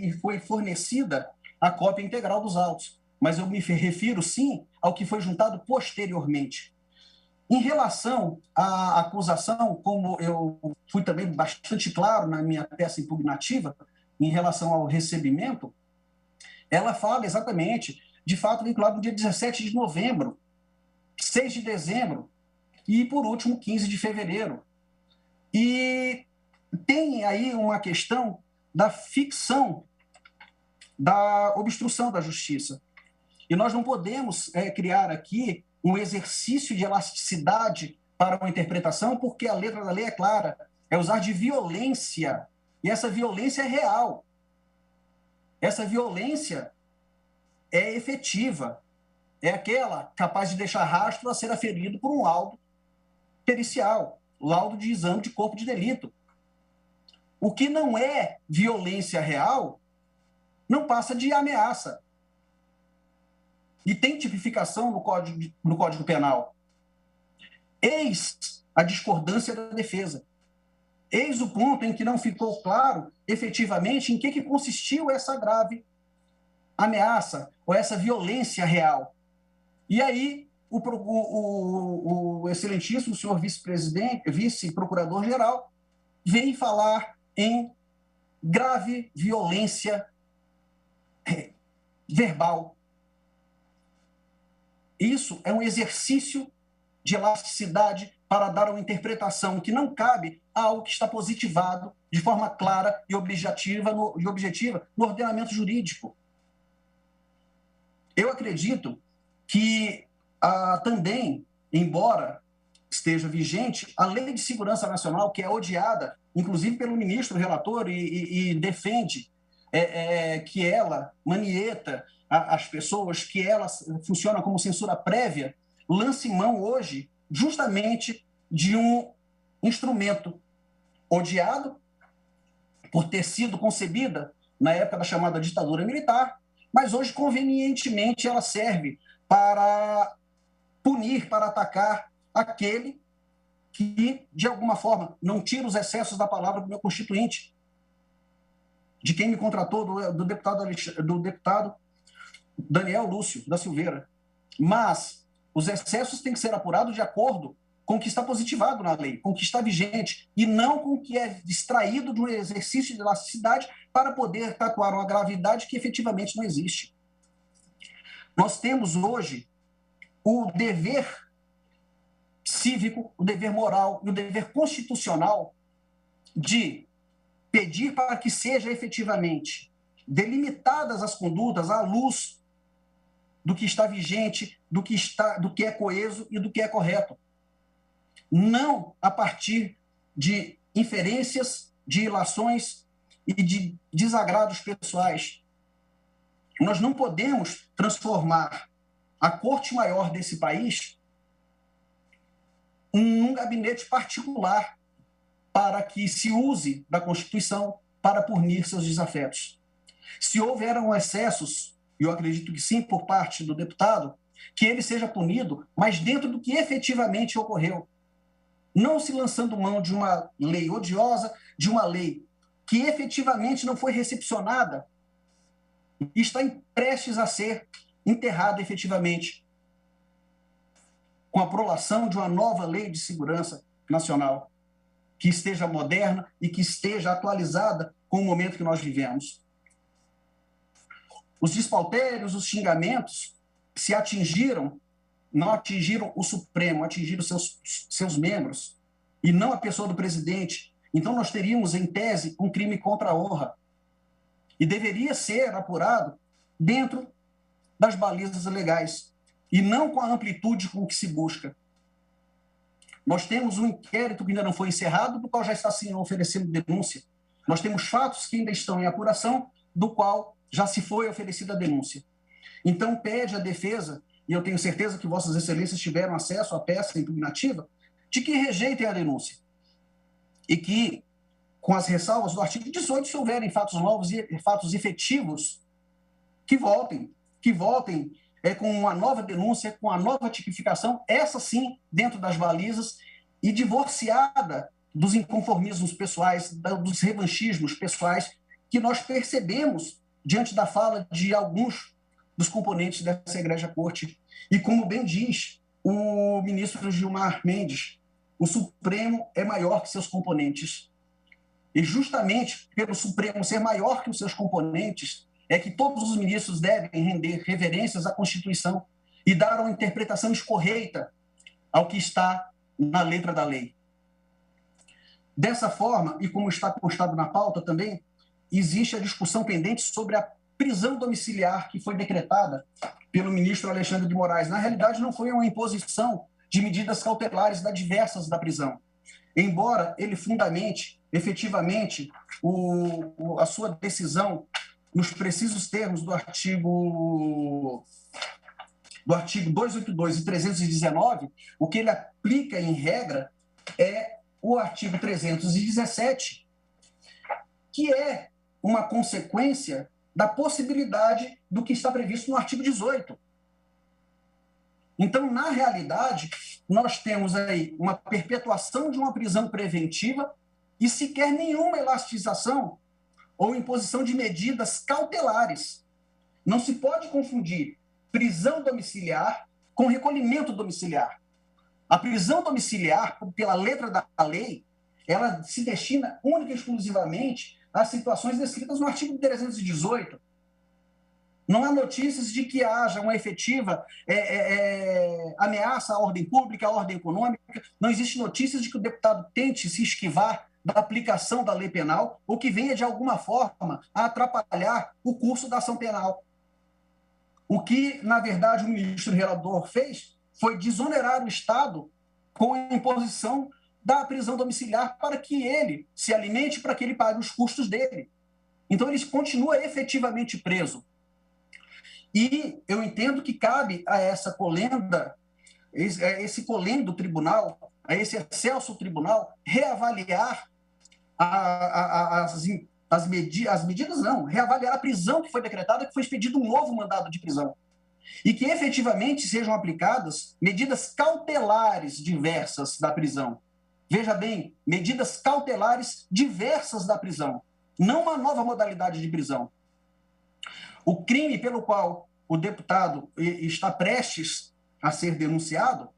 e foi fornecida a cópia integral dos autos, mas eu me refiro, sim, ao que foi juntado posteriormente. Em relação à acusação, como eu fui também bastante claro na minha peça impugnativa, em relação ao recebimento, ela fala exatamente de fato vinculado no dia 17 de novembro, 6 de dezembro e, por último, 15 de fevereiro. E tem aí uma questão da ficção da obstrução da justiça. E nós não podemos criar aqui um exercício de elasticidade para uma interpretação, porque a letra da lei é clara, é usar de violência, e essa violência é real. Essa violência é efetiva, é aquela capaz de deixar rastro a ser aferido por um laudo pericial, laudo de exame de corpo de delito. O que não é violência real não passa de ameaça. E tem tipificação no Código Penal. Eis a discordância da defesa. Eis o ponto em que não ficou claro, efetivamente, em que consistiu essa grave ameaça ou essa violência real. E aí, o excelentíssimo senhor vice-procurador-geral vem falar em grave violência verbal. Isso é um exercício de elasticidade para dar uma interpretação que não cabe a algo que está positivado de forma clara e objetiva no ordenamento jurídico. Eu acredito que também, embora esteja vigente, a Lei de Segurança Nacional, que é odiada, inclusive pelo ministro relator, e defende que ela manieta as pessoas, que ela funciona como censura prévia, lance mão hoje justamente de um instrumento odiado por ter sido concebida na época da chamada ditadura militar, mas hoje, convenientemente, ela serve para punir, para atacar aquele que, de alguma forma, não tira os excessos da palavra do meu constituinte, de quem me contratou, do deputado Daniel Lúcio da Silveira. Mas os excessos têm que ser apurados de acordo com o que está positivado na lei, com o que está vigente, e não com o que é extraído de um exercício de elasticidade para poder tatuar uma gravidade que efetivamente não existe. Nós temos hoje o dever cívico, o dever moral e o dever constitucional de pedir para que seja efetivamente delimitadas as condutas à luz do que está vigente, do que é coeso e do que é correto. Não a partir de inferências, de ilações e de desagrados pessoais. Nós não podemos transformar a Corte Maior desse país num gabinete particular para que se use da Constituição para punir seus desafetos. Se houveram excessos, e eu acredito que sim, por parte do deputado, que ele seja punido, mas dentro do que efetivamente ocorreu. Não se lançando mão de uma lei odiosa, de uma lei que efetivamente não foi recepcionada e está prestes a ser enterrada efetivamente com a prolação de uma nova lei de segurança nacional que esteja moderna e que esteja atualizada com o momento que nós vivemos. Os despauterios, os xingamentos se atingiram, não atingiram o Supremo, atingiram seus membros, e não a pessoa do presidente. Então, nós teríamos, em tese, um crime contra a honra. e deveria ser apurado dentro das balizas legais e não com a amplitude com que se busca. Nós temos um inquérito que ainda não foi encerrado, do qual já está sendo oferecendo denúncia. Nós temos fatos que ainda estão em apuração, do qual já se foi oferecida a denúncia. Então, pede a defesa, e eu tenho certeza que Vossas Excelências tiveram acesso à peça impugnativa, de que rejeitem a denúncia. E que, com as ressalvas do artigo 18, se houverem fatos novos e fatos efetivos, que voltem com uma nova denúncia, com a nova tipificação, essa sim, dentro das balizas, e divorciada dos inconformismos pessoais, dos revanchismos pessoais, que nós percebemos diante da fala de alguns dos componentes dessa egrégia corte. E como bem diz o ministro Gilmar Mendes, o Supremo é maior que seus componentes. E justamente pelo Supremo ser maior que os seus componentes, é que todos os ministros devem render reverências à Constituição e dar uma interpretação escorreita ao que está na letra da lei. Dessa forma, e como está constado na pauta também, existe a discussão pendente sobre a prisão domiciliar que foi decretada pelo ministro Alexandre de Moraes. Na realidade, não foi uma imposição de medidas cautelares diversas da prisão, embora ele fundamente, efetivamente, a sua decisão nos precisos termos do artigo 282 e 319, o que ele aplica em regra é o artigo 317, que é uma consequência da possibilidade do que está previsto no artigo 18. Então, na realidade, nós temos aí uma perpetuação de uma prisão preventiva e sequer nenhuma elastização ou imposição de medidas cautelares. Não se pode confundir prisão domiciliar com recolhimento domiciliar. A prisão domiciliar, pela letra da lei, ela se destina única e exclusivamente às situações descritas no artigo 318. Não há notícias de que haja uma efetiva ameaça à ordem pública, à ordem econômica. Não existe notícias de que o deputado tente se esquivar da aplicação da lei penal ou que venha, de alguma forma, a atrapalhar o curso da ação penal. O que, na verdade, o ministro relator fez foi desonerar o Estado com a imposição da prisão domiciliar para que ele se alimente, para que ele pague os custos dele. Então, ele continua efetivamente preso. E eu entendo que cabe a essa colenda, esse colendo tribunal, a esse excelso tribunal, reavaliar as medidas, não, reavaliar a prisão que foi decretada, que foi expedido um novo mandado de prisão. E que efetivamente sejam aplicadas medidas cautelares diversas da prisão. Veja bem, medidas cautelares diversas da prisão, não uma nova modalidade de prisão. O crime pelo qual o deputado está prestes a ser denunciado,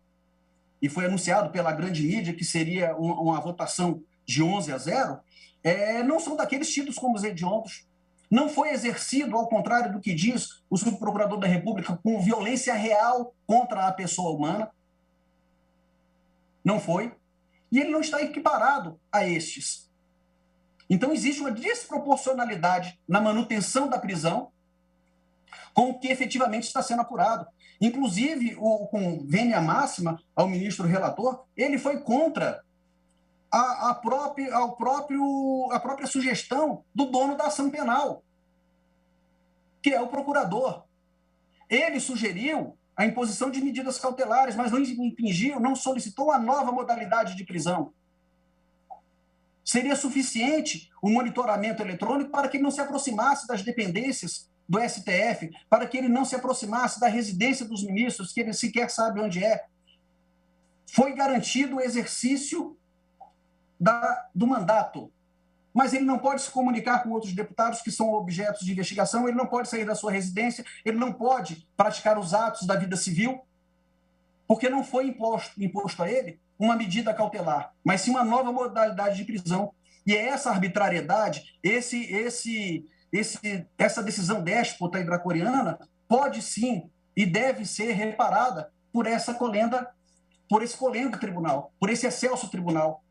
e foi anunciado pela grande mídia que seria uma votação de 11-0, não são daqueles tidos como os hediondos. Não foi exercido, ao contrário do que diz o subprocurador da República, com violência real contra a pessoa humana. Não foi. E ele não está equiparado a estes. Então, existe uma desproporcionalidade na manutenção da prisão com o que efetivamente está sendo apurado. Inclusive, com vênia máxima ao ministro relator, ele foi contra a própria sugestão do dono da ação penal, que é o procurador. Ele sugeriu a imposição de medidas cautelares, mas não impingiu, não solicitou uma nova modalidade de prisão. Seria suficiente o monitoramento eletrônico para que ele não se aproximasse das dependências do STF, para que ele não se aproximasse da residência dos ministros, que ele sequer sabe onde é. Foi garantido o exercício do mandato, mas ele não pode se comunicar com outros deputados que são objetos de investigação, ele não pode sair da sua residência, ele não pode praticar os atos da vida civil, porque não foi imposto a ele uma medida cautelar, mas sim uma nova modalidade de prisão. E é essa arbitrariedade, essa decisão déspota e draconiana pode sim e deve ser reparada por essa colenda, por esse colendo tribunal, por esse excelso tribunal.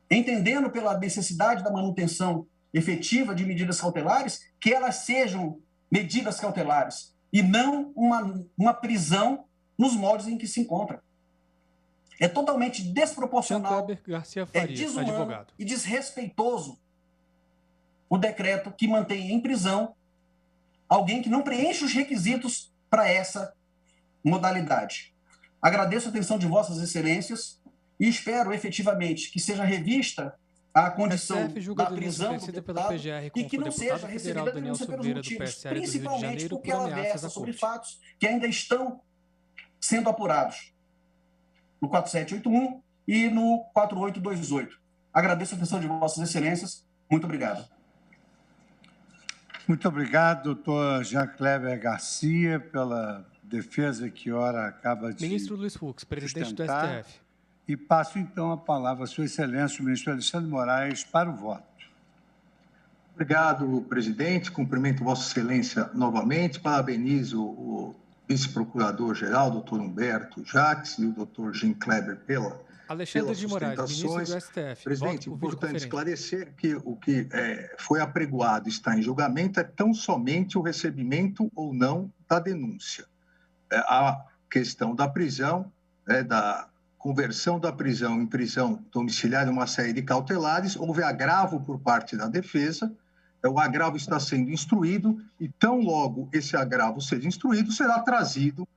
Entendendo pela necessidade da manutenção efetiva de medidas cautelares, que elas sejam medidas cautelares e não uma prisão nos moldes em que se encontra. É totalmente desproporcional, Garcia Faria, desumano advogado, e desrespeitoso o decreto que mantém em prisão alguém que não preenche os requisitos para essa modalidade. Agradeço a atenção de vossas excelências e espero efetivamente que seja revista a condição da prisão do deputado e que não seja recebida a denúncia pelos motivos, principalmente porque ela versa sobre fatos que ainda estão sendo apurados no 4781 e no 4828. Agradeço a atenção de vossas excelências. Muito obrigado. Muito obrigado, doutor Jean Kleber Garcia, pela defesa que ora acaba de Ministro Luiz Fux, presidente sustentar. Do STF. E passo, então, a palavra à sua excelência, o ministro Alexandre Moraes, para o voto. Obrigado, presidente. Cumprimento Vossa Excelência novamente. Parabenizo o vice-procurador-geral, doutor Humberto Jacques, e o doutor Jean Kleber pelas de Moraes, ministro do STF. Presidente, importante esclarecer que o que foi apregoado está em julgamento é tão somente o recebimento ou não da denúncia. A questão da prisão, da conversão da prisão em prisão domiciliar, uma série de cautelares, houve agravo por parte da defesa, o agravo está sendo instruído e tão logo esse agravo seja instruído, será trazido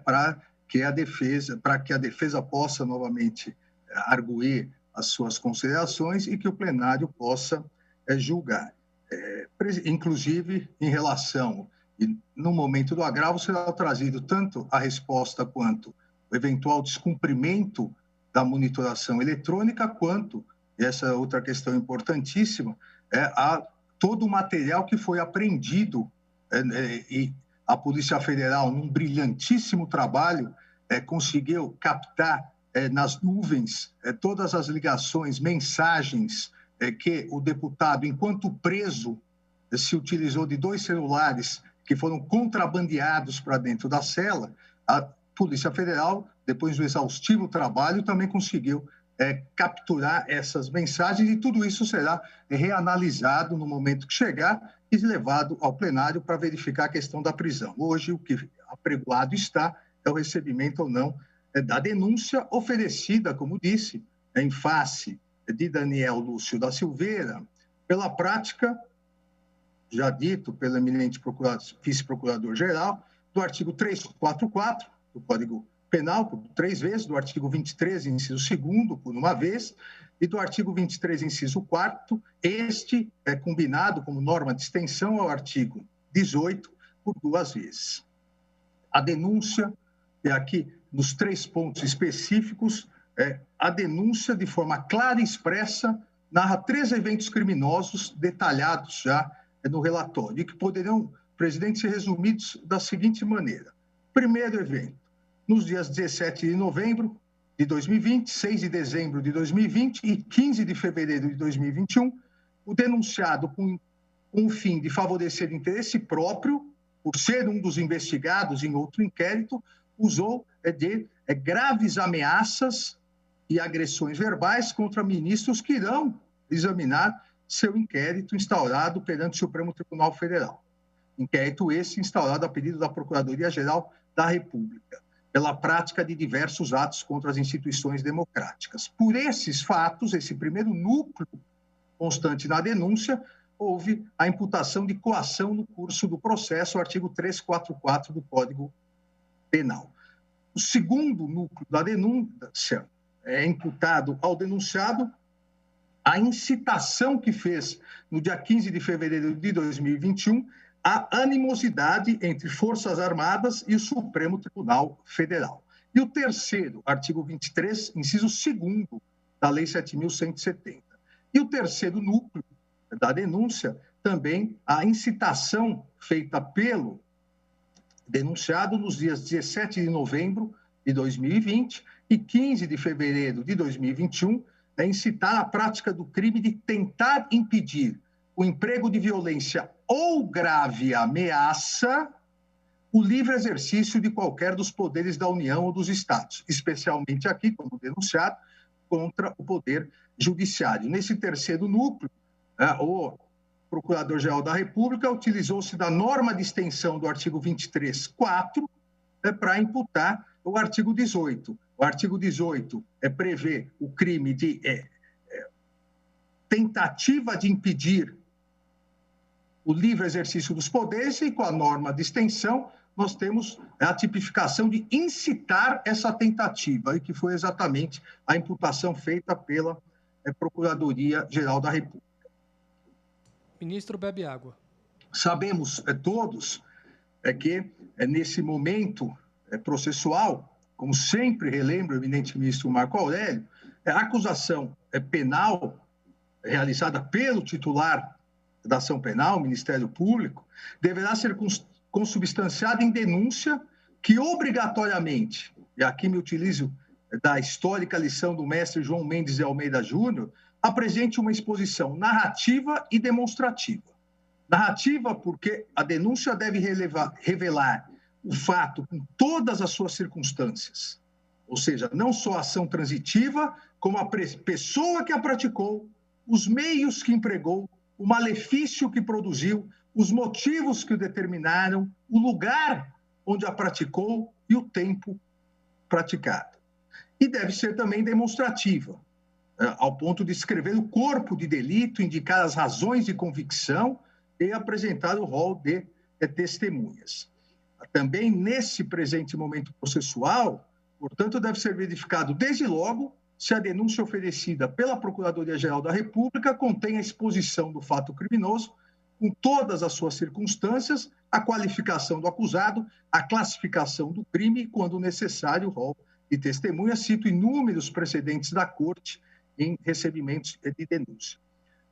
para que a defesa possa novamente arguir as suas considerações e que o plenário possa julgar. Inclusive, em relação, no momento do agravo, será trazido tanto a resposta quanto o eventual descumprimento da monitoração eletrônica, quanto, e essa outra questão importantíssima, todo o material que foi apreendido e a Polícia Federal, num brilhantíssimo trabalho, conseguiu captar nas nuvens todas as ligações, mensagens que o deputado, enquanto preso, se utilizou de 2 celulares que foram contrabandeados para dentro da cela. A Polícia Federal, depois do exaustivo trabalho, também conseguiu capturar essas mensagens e tudo isso será reanalisado no momento que chegar e levado ao plenário para verificar a questão da prisão. Hoje, o que apregoado está é o recebimento ou não da denúncia oferecida, como disse, em face de Daniel Lúcio da Silveira, pela prática, já dito pelo eminente vice-procurador-geral, do artigo 344 do Código Penal, por 3 vezes, do artigo 23, inciso 2º, por uma vez, e do artigo 23, inciso 4º, este é combinado como norma de extensão ao artigo 18, por 2 vezes. A denúncia, aqui nos 3 pontos específicos, a denúncia, de forma clara e expressa, narra 3 eventos criminosos detalhados já no relatório, e que poderão, presidente, ser resumidos da seguinte maneira. Primeiro evento, nos dias 17 de novembro de 2020, 6 de dezembro de 2020 e 15 de fevereiro de 2021, o denunciado, com o fim de favorecer interesse próprio, por ser um dos investigados em outro inquérito, usou de graves ameaças e agressões verbais contra ministros que irão examinar seu inquérito instaurado perante o Supremo Tribunal Federal. Inquérito esse instaurado a pedido da Procuradoria-Geral da República, pela prática de diversos atos contra as instituições democráticas. Por esses fatos, esse primeiro núcleo constante na denúncia, houve a imputação de coação no curso do processo, artigo 344 do Código Penal. O segundo núcleo da denúncia é imputado ao denunciado a incitação que fez, no dia 15 de fevereiro de 2021, a animosidade entre Forças Armadas e o Supremo Tribunal Federal. E o terceiro, artigo 23, inciso 2º da Lei 7.170. E o terceiro núcleo da denúncia, também a incitação feita pelo denunciado nos dias 17 de novembro de 2020 e 15 de fevereiro de 2021, é incitar a prática do crime de tentar impedir o emprego de violência ou grave ameaça o livre exercício de qualquer dos poderes da União ou dos Estados, especialmente aqui, como denunciado, contra o Poder Judiciário. Nesse terceiro núcleo, o Procurador-Geral da República utilizou-se da norma de extensão do artigo 23.4 para imputar o artigo 18. O artigo 18 prevê o crime de tentativa de impedir o livre exercício dos poderes, e com a norma de extensão nós temos a tipificação de incitar essa tentativa, e que foi exatamente a imputação feita pela Procuradoria-Geral da República. Ministro, bebe água. Sabemos todos que nesse momento processual, como sempre relembra o eminente ministro Marco Aurélio, a acusação penal realizada pelo titular da ação penal, o Ministério Público, deverá ser consubstanciada em denúncia que obrigatoriamente, e aqui me utilizo da histórica lição do mestre João Mendes de Almeida Júnior, apresente uma exposição narrativa e demonstrativa. Narrativa porque a denúncia deve revelar o fato com todas as suas circunstâncias, ou seja, não só a ação transitiva, como a pessoa que a praticou, os meios que empregou, o malefício que produziu, os motivos que o determinaram, o lugar onde a praticou e o tempo praticado. E deve ser também demonstrativa, ao ponto de escrever o corpo de delito, indicar as razões de convicção e apresentar o rol de testemunhas. Também nesse presente momento processual, portanto, deve ser verificado desde logo se a denúncia oferecida pela Procuradoria-Geral da República contém a exposição do fato criminoso, com todas as suas circunstâncias, a qualificação do acusado, a classificação do crime e, quando necessário, o rol de testemunha. Cito inúmeros precedentes da Corte em recebimentos de denúncia.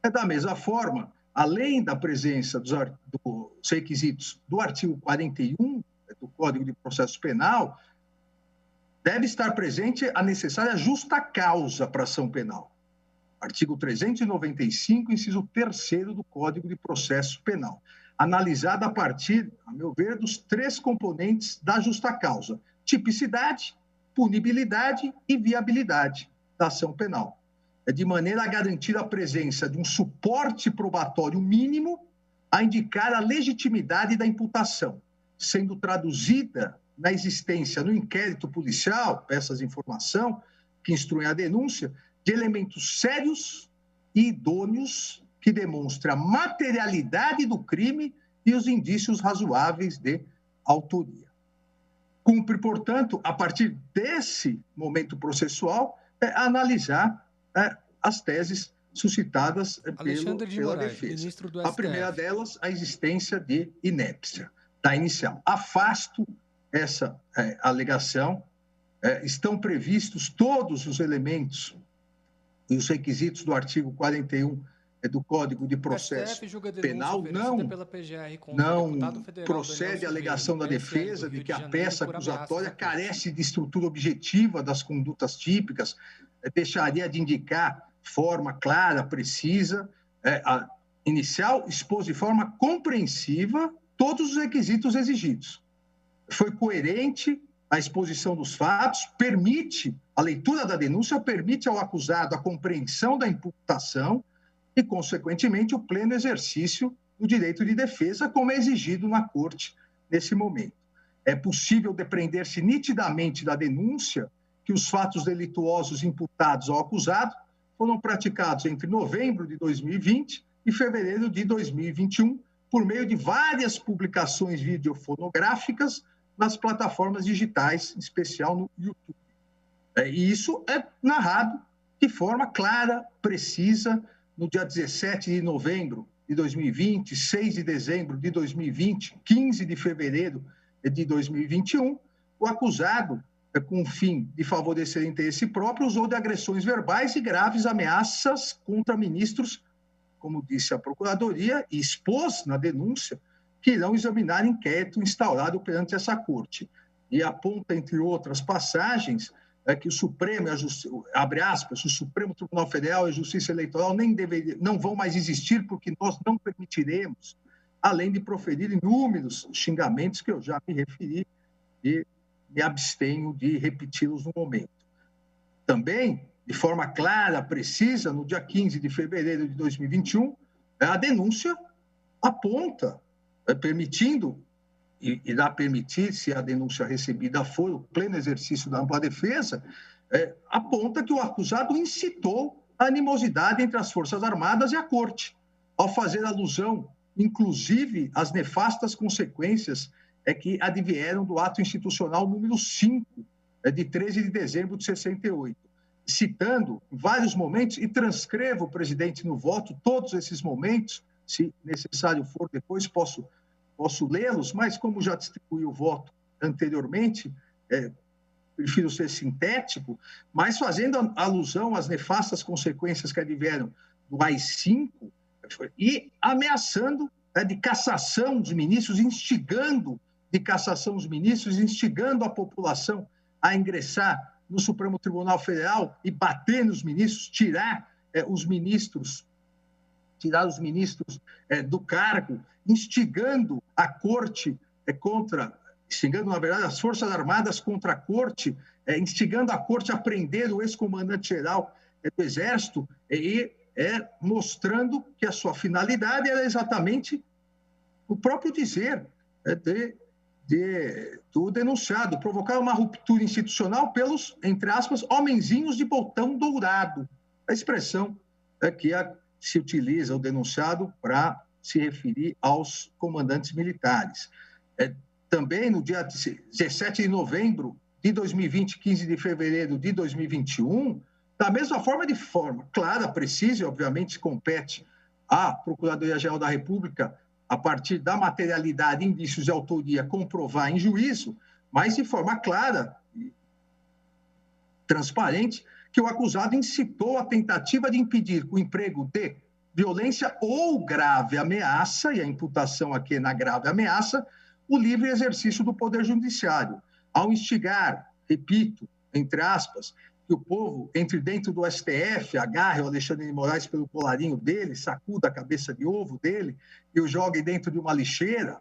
Da mesma forma, além da presença dos requisitos do artigo 41 do Código de Processo Penal, deve estar presente a necessária justa causa para a ação penal. Artigo 395, inciso 3º do Código de Processo Penal. Analisada a partir, a meu ver, dos 3 componentes da justa causa: tipicidade, punibilidade e viabilidade da ação penal. De maneira a garantir a presença de um suporte probatório mínimo a indicar a legitimidade da imputação, sendo traduzida na existência no inquérito policial, peças de informação que instruem a denúncia, de elementos sérios e idôneos que demonstrem a materialidade do crime e os indícios razoáveis de autoria. Cumpre, portanto, a partir desse momento processual, analisar as teses suscitadas pela defesa. A primeira delas, a existência de inépcia da inicial. Afasto essa alegação. Estão previstos todos os elementos e os requisitos do artigo 41 do Código de Processo Penal. Não procede a alegação da defesa de que a peça acusatória carece de estrutura objetiva das condutas típicas, deixaria de indicar forma clara, precisa, a inicial expôs de forma compreensiva todos os requisitos exigidos. Foi coerente a exposição dos fatos, permite a leitura da denúncia, permite ao acusado a compreensão da imputação e, consequentemente, o pleno exercício do direito de defesa, como é exigido na Corte nesse momento. É possível depreender-se nitidamente da denúncia que os fatos delituosos imputados ao acusado foram praticados entre novembro de 2020 e fevereiro de 2021, por meio de várias publicações videofonográficas nas plataformas digitais, em especial no YouTube. E isso é narrado de forma clara, precisa, no dia 17 de novembro de 2020, 6 de dezembro de 2020, 15 de fevereiro de 2021, o acusado, com o fim de favorecer interesse próprio, usou de agressões verbais e graves ameaças contra ministros, como disse a Procuradoria, e expôs na denúncia que irão examinar inquérito instaurado perante essa Corte. E aponta, entre outras passagens, que o Supremo, abre aspas, o Supremo Tribunal Federal e a Justiça Eleitoral não vão mais existir porque nós não permitiremos, além de proferir inúmeros xingamentos que eu já me referi e me abstenho de repeti-los no momento. Também, de forma clara, precisa, no dia 15 de fevereiro de 2021, A denúncia aponta, permitindo, e irá permitir, se a denúncia recebida for o pleno exercício da ampla defesa, aponta que o acusado incitou a animosidade entre as Forças Armadas e a Corte, ao fazer alusão, inclusive, às nefastas consequências que advieram do ato institucional número 5, de 13 de dezembro de 68, citando vários momentos, e transcrevo, presidente, no voto, todos esses momentos, se necessário for, depois posso lê-los, mas como já distribuí o voto anteriormente, prefiro ser sintético, mas fazendo alusão às nefastas consequências que advieram do AI-5 e ameaçando de cassação dos ministros, instigando de cassação dos ministros, instigando a população a ingressar no Supremo Tribunal Federal e bater nos ministros, tirar os ministros do cargo, instigando a Corte instigando, na verdade, as Forças Armadas contra a Corte, instigando a Corte a prender o ex-comandante-geral do Exército e mostrando que a sua finalidade era exatamente o próprio dizer do denunciado, provocar uma ruptura institucional pelos, entre aspas, homenzinhos de botão dourado. A expressão que se utiliza o denunciado para se referir aos comandantes militares. Também no dia 17 de novembro de 2020, 15 de fevereiro de 2021, da mesma forma, de forma clara, precisa, e obviamente compete à Procuradoria-Geral da República, a partir da materialidade, indícios de autoria, comprovar em juízo, mas de forma clara e transparente, que o acusado incitou a tentativa de impedir o emprego de violência ou grave ameaça, e a imputação aqui é na grave ameaça, o livre exercício do Poder Judiciário, ao instigar, repito, entre aspas, que o povo entre dentro do STF, agarre o Alexandre de Moraes pelo colarinho dele, sacuda a cabeça de ovo dele e o jogue dentro de uma lixeira,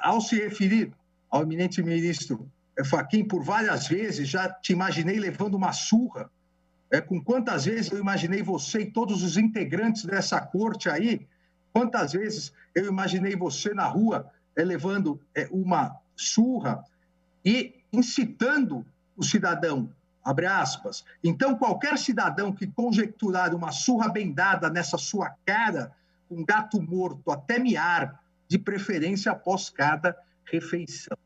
ao se referir ao eminente ministro Fachin, por várias vezes, já te imaginei levando uma surra, com quantas vezes eu imaginei você e todos os integrantes dessa corte aí, quantas vezes eu imaginei você na rua levando uma surra e incitando o cidadão, abre aspas. Então, qualquer cidadão que conjecturar uma surra bem dada nessa sua cara, um gato morto até miar, de preferência após cada refeição.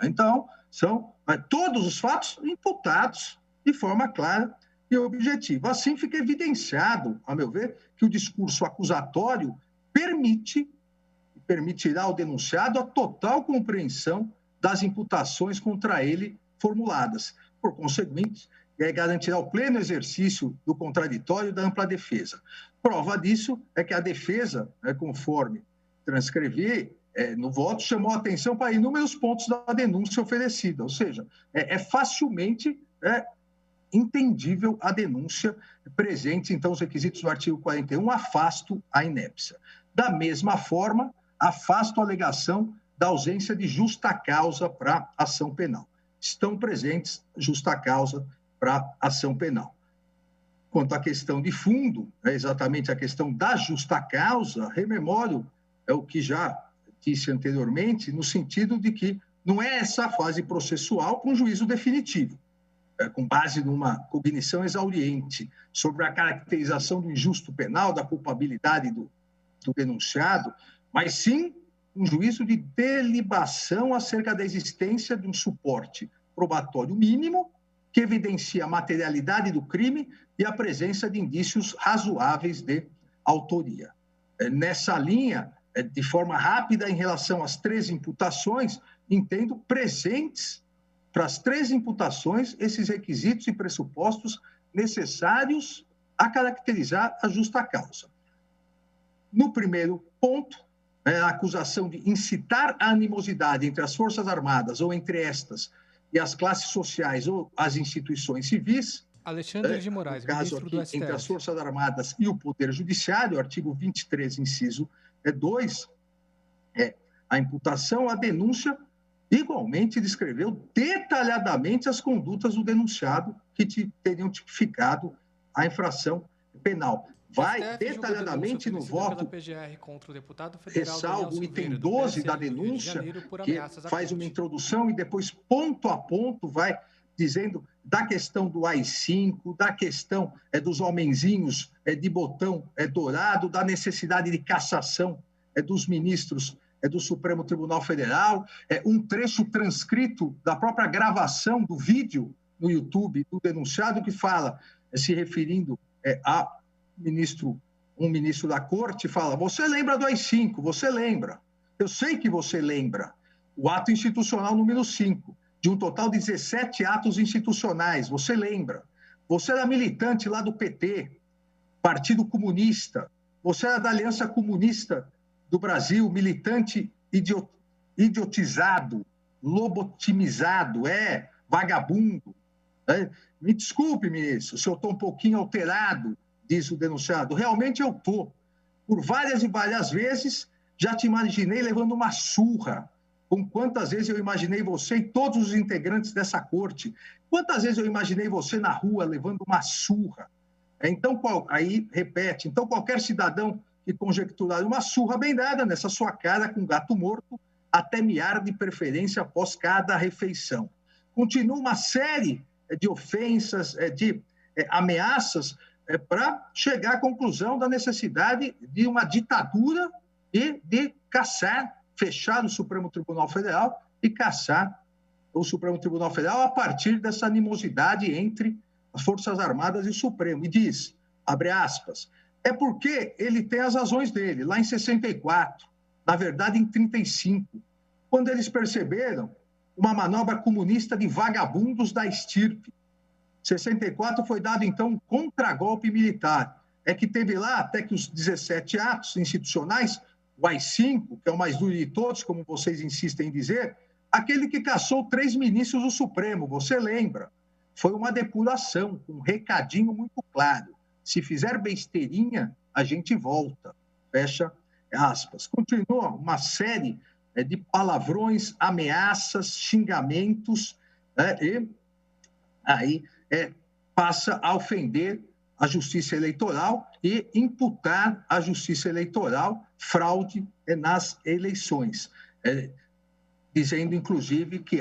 Então, são todos os fatos imputados de forma clara e objetiva. Assim fica evidenciado, a meu ver, que o discurso acusatório permitirá ao denunciado a total compreensão das imputações contra ele formuladas. Por conseguinte, garantirá o pleno exercício do contraditório e da ampla defesa. Prova disso é que a defesa, conforme transcrevi no voto, chamou a atenção para inúmeros pontos da denúncia oferecida, ou seja, é facilmente entendível a denúncia presente, então, os requisitos do artigo 41, afasto a inépcia. Da mesma forma, afasto a alegação da ausência de justa causa para ação penal. Estão presentes justa causa para ação penal. Quanto à questão de fundo, exatamente a questão da justa causa, rememoro o que já disse anteriormente, no sentido de que não é essa fase processual com juízo definitivo, com base numa cognição exauriente sobre a caracterização do injusto penal, da culpabilidade do denunciado, mas sim um juízo de delibação acerca da existência de um suporte probatório mínimo que evidencia a materialidade do crime e a presença de indícios razoáveis de autoria. Nessa linha, de forma rápida, em relação às 3 imputações, entendo presentes para as 3 imputações esses requisitos e pressupostos necessários a caracterizar a justa causa. No primeiro ponto, a acusação de incitar a animosidade entre as Forças Armadas ou entre estas e as classes sociais ou as instituições civis, Alexandre de Moraes, no caso ministro do STF. Entre as Forças Armadas e o Poder Judiciário, artigo 23, inciso 2, a imputação, a denúncia, igualmente descreveu detalhadamente as condutas do denunciado que teriam tipificado a infração penal. vai detalhadamente no voto, ressalvo o item 12 da denúncia, que faz uma introdução e depois, ponto a ponto, vai dizendo da questão do AI-5, da questão dos homenzinhos de botão dourado, da necessidade de cassação dos ministros do Supremo Tribunal Federal, um trecho transcrito da própria gravação do vídeo no YouTube do denunciado que fala, se referindo a um ministro da corte, fala: você lembra do AI-5, você lembra, eu sei que você lembra, o ato institucional número 5, de um total de 17 atos institucionais, você lembra, você era militante lá do PT, Partido Comunista, você era da Aliança Comunista do Brasil, militante idiotizado, lobotimizado, vagabundo. Me desculpe, ministro, se eu estou um pouquinho alterado, diz o denunciado. Realmente eu estou. Por várias e várias vezes, já te imaginei levando uma surra. Com quantas vezes eu imaginei você e todos os integrantes dessa corte? Quantas vezes eu imaginei você na rua levando uma surra? Então, aí, repete, então qualquer cidadão que conjecturar uma surra bem dada nessa sua cara com gato morto, até miar de preferência após cada refeição. Continua uma série de ofensas, de ameaças, para chegar à conclusão da necessidade de uma ditadura e de caçar, fechar o Supremo Tribunal Federal e caçar o Supremo Tribunal Federal a partir dessa animosidade entre as Forças Armadas e o Supremo. E diz, abre aspas, é porque ele tem as razões dele, lá em 64, na verdade em 35, quando eles perceberam uma manobra comunista de vagabundos da estirpe. 64 foi dado, então, um contragolpe militar. É que teve lá até que os 17 atos institucionais, o AI-5, que é o mais duro de todos, como vocês insistem em dizer, aquele que caçou 3 ministros do Supremo, você lembra? Foi uma depuração, um recadinho muito claro. Se fizer besteirinha, a gente volta. Fecha aspas. Continua uma série de palavrões, ameaças, xingamentos, e aí passa a ofender a Justiça Eleitoral e imputar à Justiça Eleitoral fraude nas eleições, dizendo, inclusive, que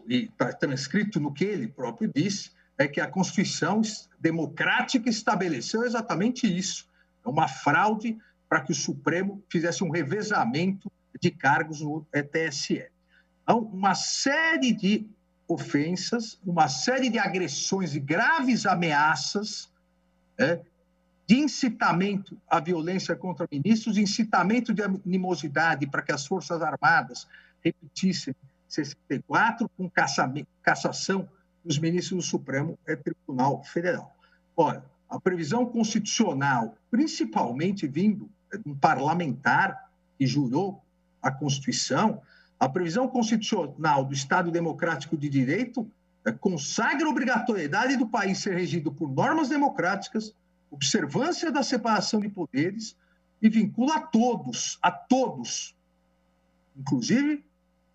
está transcrito no que ele próprio disse, que a Constituição democrática estabeleceu exatamente isso, uma fraude para que o Supremo fizesse um revezamento de cargos no TSE. Então, uma série de ofensas, uma série de agressões e graves ameaças, de incitamento à violência contra ministros, incitamento de animosidade para que as Forças Armadas repetissem 64, com cassação dos ministros do Supremo Tribunal Federal. Ora, a previsão constitucional, principalmente vindo de um parlamentar que jurou a Constituição, a previsão constitucional do Estado Democrático de Direito consagra a obrigatoriedade do país ser regido por normas democráticas, observância da separação de poderes e vincula a todos, inclusive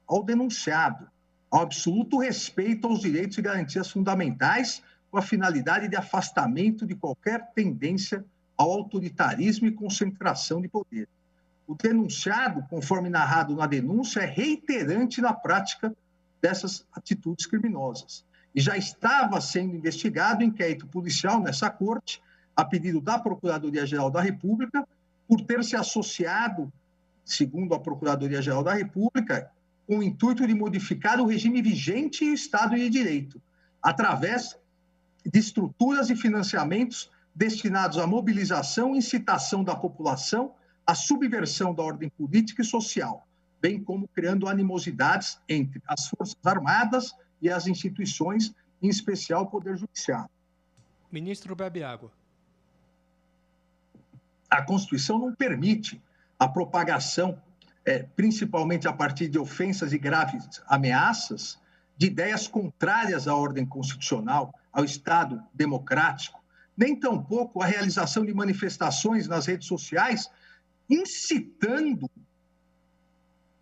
ao denunciado, ao absoluto respeito aos direitos e garantias fundamentais, com a finalidade de afastamento de qualquer tendência ao autoritarismo e concentração de poder. O denunciado, conforme narrado na denúncia, é reiterante na prática dessas atitudes criminosas. E já estava sendo investigado inquérito policial nessa corte, a pedido da Procuradoria-Geral da República, por ter se associado, segundo a Procuradoria-Geral da República, com o intuito de modificar o regime vigente e o Estado de Direito, através de estruturas e financiamentos destinados à mobilização e incitação da população à subversão da ordem política e social, bem como criando animosidades entre as Forças Armadas e as instituições, em especial o Poder Judiciário. Ministro bebe água. A Constituição não permite a propagação, principalmente a partir de ofensas e graves ameaças, de ideias contrárias à ordem constitucional, ao Estado democrático, nem tampouco a realização de manifestações nas redes sociais, incitando,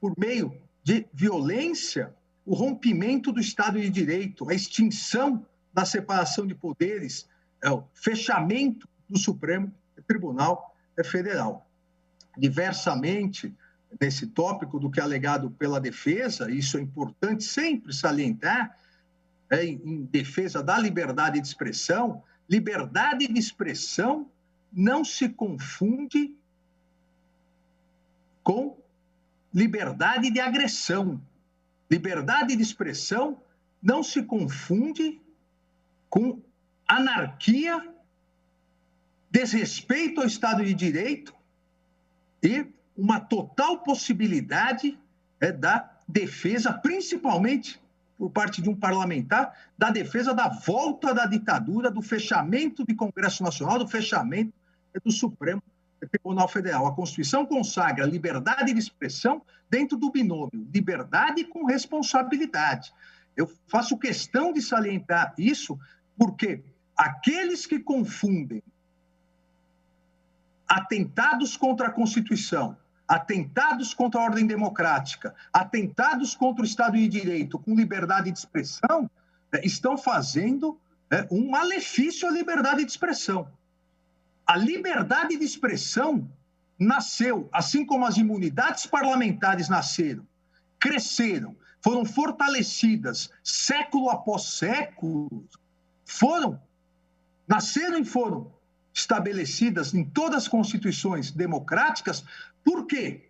por meio de violência, o rompimento do Estado de Direito, a extinção da separação de poderes, o fechamento do Supremo Tribunal Federal. Diversamente, nesse tópico do que é alegado pela defesa, isso é importante sempre salientar, em defesa da liberdade de expressão não se confunde com liberdade de agressão. Liberdade de expressão não se confunde com anarquia, desrespeito ao Estado de Direito e uma total possibilidade da defesa, principalmente por parte de um parlamentar, da defesa da volta da ditadura, do fechamento do Congresso Nacional, do fechamento do Supremo Tribunal Federal. A Constituição consagra a liberdade de expressão dentro do binômio liberdade com responsabilidade. Eu faço questão de salientar isso porque aqueles que confundem atentados contra a Constituição, atentados contra a ordem democrática, atentados contra o Estado de Direito com liberdade de expressão, estão fazendo um malefício à liberdade de expressão. A liberdade de expressão nasceu, assim como as imunidades parlamentares nasceram, cresceram, foram fortalecidas século após século, nasceram e foram estabelecidas em todas as constituições democráticas. Por quê?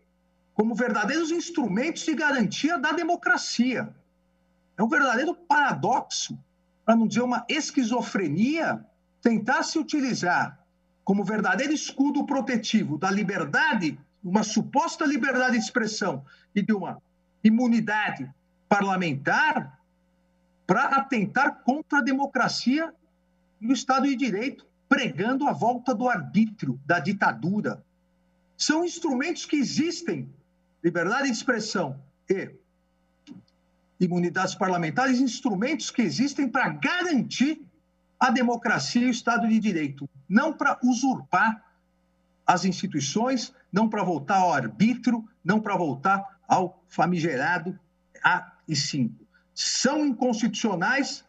Como verdadeiros instrumentos de garantia da democracia. É um verdadeiro paradoxo, para não dizer uma esquizofrenia, tentar se utilizar como verdadeiro escudo protetivo da liberdade, uma suposta liberdade de expressão e de uma imunidade parlamentar para atentar contra a democracia e o Estado de Direito, pregando a volta do arbítrio, da ditadura. São instrumentos que existem, liberdade de expressão e imunidades parlamentares, instrumentos que existem para garantir a democracia e o Estado de Direito, não para usurpar as instituições, não para voltar ao arbítrio, não para voltar ao famigerado AI-5. São inconstitucionais,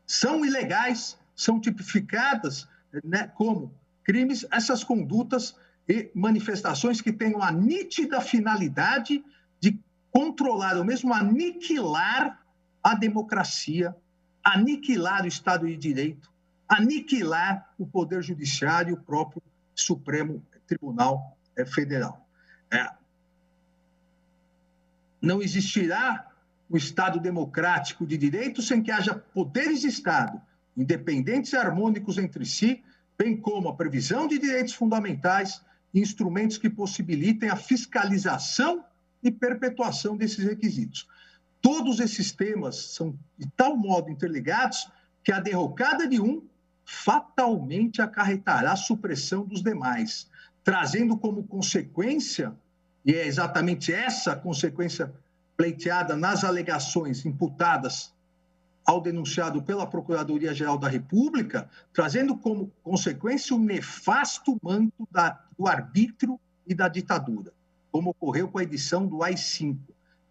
são ilegais, são tipificadas, né, como crimes, essas condutas e manifestações que tenham a nítida finalidade de controlar, ou mesmo aniquilar a democracia, aniquilar o Estado de Direito, aniquilar o Poder Judiciário e o próprio Supremo Tribunal Federal. Não existirá o Estado democrático de direito sem que haja poderes de Estado independentes e harmônicos entre si, bem como a previsão de direitos fundamentais e instrumentos que possibilitem a fiscalização e perpetuação desses requisitos. Todos esses temas são de tal modo interligados que a derrocada de um fatalmente acarretará a supressão dos demais, trazendo como consequência, e é exatamente essa consequência pleiteada nas alegações imputadas ao denunciado pela Procuradoria-Geral da República, trazendo como consequência o nefasto manto do arbítrio e da ditadura, como ocorreu com a edição do AI-5,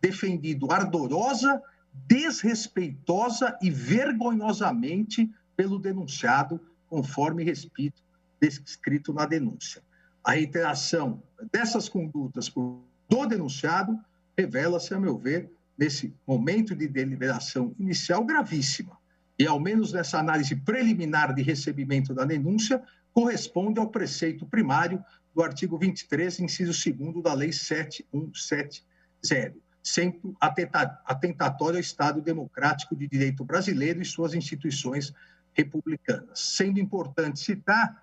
defendido ardorosa, desrespeitosa e vergonhosamente pelo denunciado, conforme repito, descrito na denúncia. A reiteração dessas condutas do denunciado revela-se, a meu ver, nesse momento de deliberação inicial, gravíssima. E, ao menos nessa análise preliminar de recebimento da denúncia, corresponde ao preceito primário do artigo 23, inciso 2º da Lei 7170, sendo atentatório ao Estado Democrático de Direito brasileiro e suas instituições republicanas. Sendo importante citar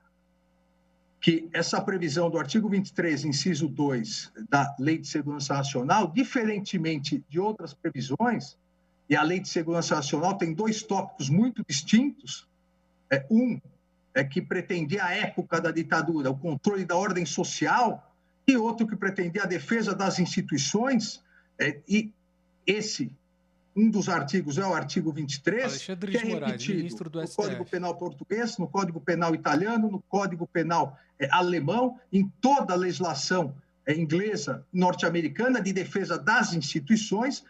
que essa previsão do artigo 23, inciso 2 da Lei de Segurança Nacional, diferentemente de outras previsões, e a Lei de Segurança Nacional tem dois tópicos muito distintos, um é que pretendia, à época da ditadura, o controle da ordem social, e outro que pretendia a defesa das instituições, e esse, um dos artigos é o artigo 23, Alexandre que é Moraes, repetido do no STF. Código Penal português, no Código Penal italiano, no Código Penal alemão, em toda a legislação inglesa, norte-americana, de defesa das instituições.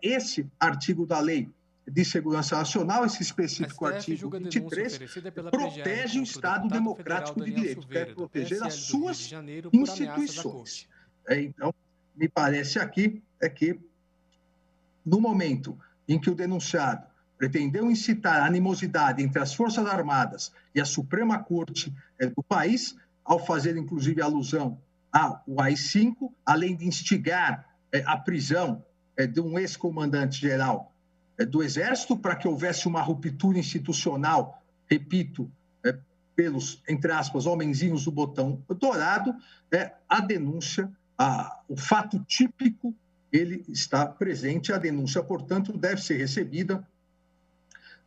Esse artigo da lei de Segurança Nacional, esse específico artigo 23, protege o Estado Democrático de Direito, quer proteger as suas instituições. Então, me parece aqui que, no momento em que o denunciado pretendeu incitar a animosidade entre as Forças Armadas e a Suprema Corte do país, ao fazer, inclusive, alusão ao AI-5, além de instigar a prisão de um ex-comandante-geral do Exército, para que houvesse uma ruptura institucional, repito, pelos, entre aspas, homenzinhos do botão dourado, a denúncia, o fato típico, ele está presente. A denúncia, portanto, deve ser recebida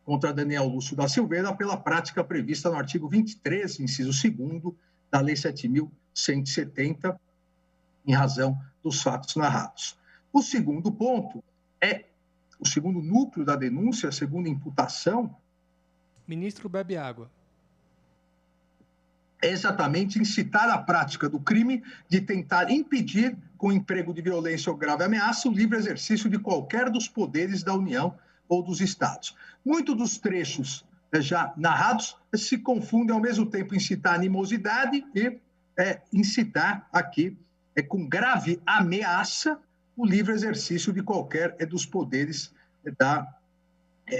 contra Daniel Lúcio da Silveira pela prática prevista no artigo 23, inciso 2º, da Lei 7.170, em razão dos fatos narrados. O segundo ponto o segundo núcleo da denúncia, a segunda imputação... Ministro bebe água. É exatamente incitar a prática do crime de tentar impedir, com emprego de violência ou grave ameaça, o livre exercício de qualquer dos poderes da União ou dos Estados. Muitos dos trechos já narrados se confundem ao mesmo tempo incitar animosidade e incitar aqui, com grave ameaça, o livre exercício de qualquer dos poderes da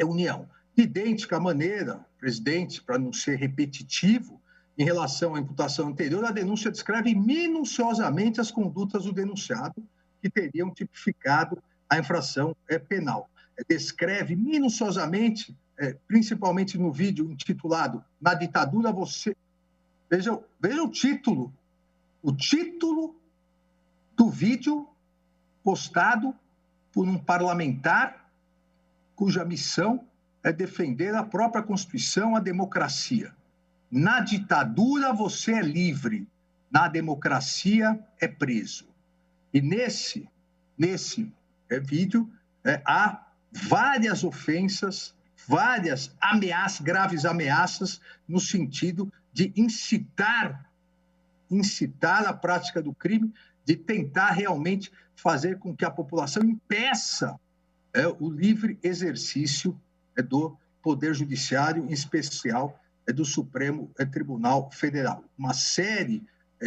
União. De idêntica maneira, presidente, para não ser repetitivo, em relação à imputação anterior, a denúncia descreve minuciosamente as condutas do denunciado que teriam tipificado a infração penal. Descreve minuciosamente, principalmente no vídeo intitulado "Na ditadura você..." Veja o título do vídeo postado por um parlamentar cuja missão é defender a própria Constituição, a democracia. Na ditadura você é livre, na democracia é preso. E nesse vídeo há várias ofensas, várias ameaças, graves ameaças, no sentido de incitar a prática do crime, de tentar realmente fazer com que a população impeça o livre exercício do Poder Judiciário, em especial do Supremo Tribunal Federal. Uma série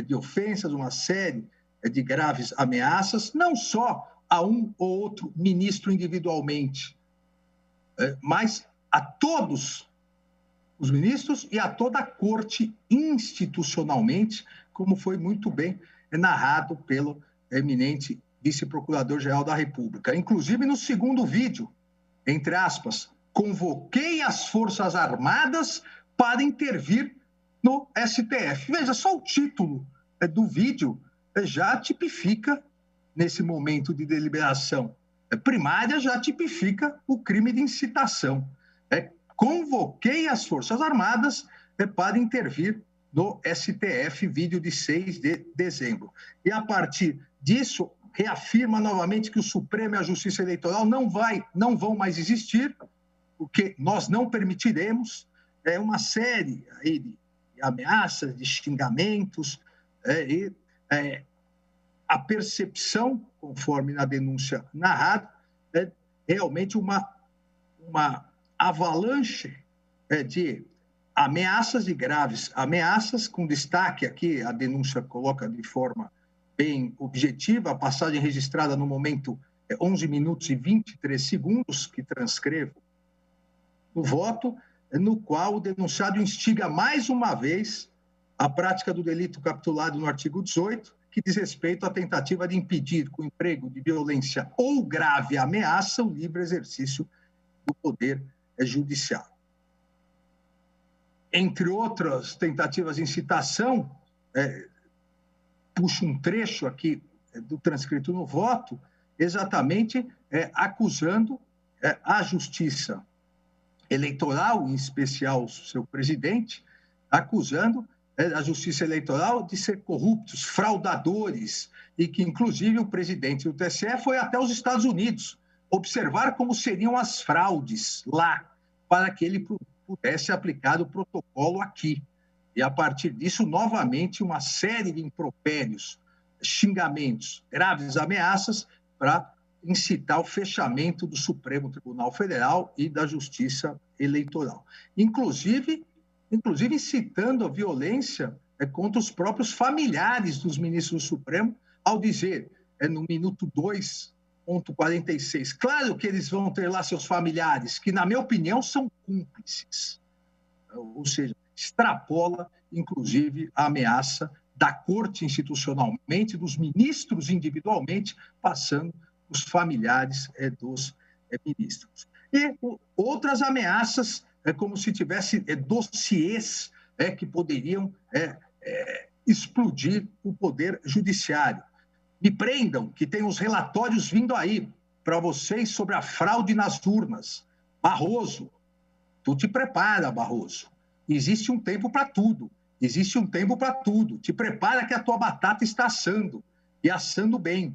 de ofensas, uma série de graves ameaças, não só a um ou outro ministro individualmente, mas a todos os ministros e a toda a corte institucionalmente, como foi muito bem narrado pelo eminente vice-procurador-geral da República. Inclusive, no segundo vídeo, entre aspas, convoquei as Forças Armadas para intervir no STF. Veja, só o título do vídeo já tipifica, nesse momento de deliberação primária, já tipifica o crime de incitação. Convoquei as Forças Armadas para intervir no STF, vídeo de 6 de dezembro. E, a partir disso, reafirma novamente que o Supremo e a Justiça Eleitoral não vão mais existir, porque nós não permitiremos uma série aí de ameaças, de xingamentos, e a percepção, conforme na denúncia narrada, é realmente uma avalanche de ameaças, de graves ameaças, com destaque aqui, a denúncia coloca de forma bem objetiva, a passagem registrada no momento 11 minutos e 23 segundos, que transcrevo o voto, no qual o denunciado instiga mais uma vez a prática do delito capitulado no artigo 18, que diz respeito à tentativa de impedir, com emprego de violência ou grave ameaça, o livre exercício do poder judiciário. Entre outras tentativas de incitação, puxo um trecho aqui do transcrito no voto, exatamente acusando a Justiça Eleitoral, em especial o seu presidente, acusando a Justiça Eleitoral de ser corruptos, fraudadores, e que, inclusive, o presidente do TSE foi até os Estados Unidos observar como seriam as fraudes lá, para que ele pudesse aplicar o protocolo aqui. E, a partir disso, novamente, uma série de impropérios, xingamentos, graves ameaças para incitar o fechamento do Supremo Tribunal Federal e da Justiça Eleitoral. Inclusive incitando a violência contra os próprios familiares dos ministros do Supremo, ao dizer, no minuto 2:46, claro que eles vão ter lá seus familiares, que, na minha opinião, são cúmplices. Ou seja, extrapola, inclusive, a ameaça da Corte institucionalmente, dos ministros individualmente, passando os familiares dos ministros. E outras ameaças, como se tivesse dossiês que poderiam explodir o poder judiciário. Me prendam, que tem os relatórios vindo aí para vocês sobre a fraude nas urnas. Barroso, tu te prepara, Barroso. Existe um tempo para tudo. Existe um tempo para tudo. Te prepara que a tua batata está assando, e assando bem.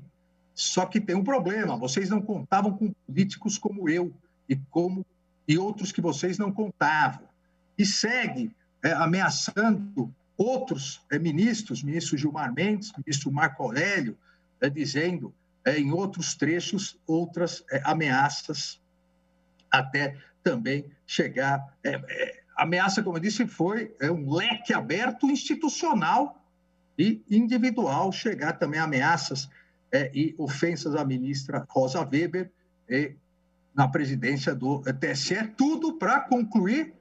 Só que tem um problema, vocês não contavam com políticos como eu e outros que vocês não contavam. E segue ameaçando outros ministros, ministro Gilmar Mendes, ministro Marco Aurélio, dizendo em outros trechos outras ameaças, até também chegar... ameaça, como eu disse, foi um leque aberto institucional e individual, chegar também a ameaças e ofensas à ministra Rosa Weber na presidência do TSE, tudo para concluir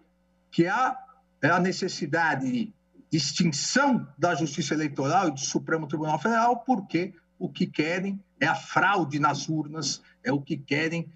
que há a necessidade de extinção da Justiça Eleitoral e do Supremo Tribunal Federal, porque o que querem é a fraude nas urnas, o que querem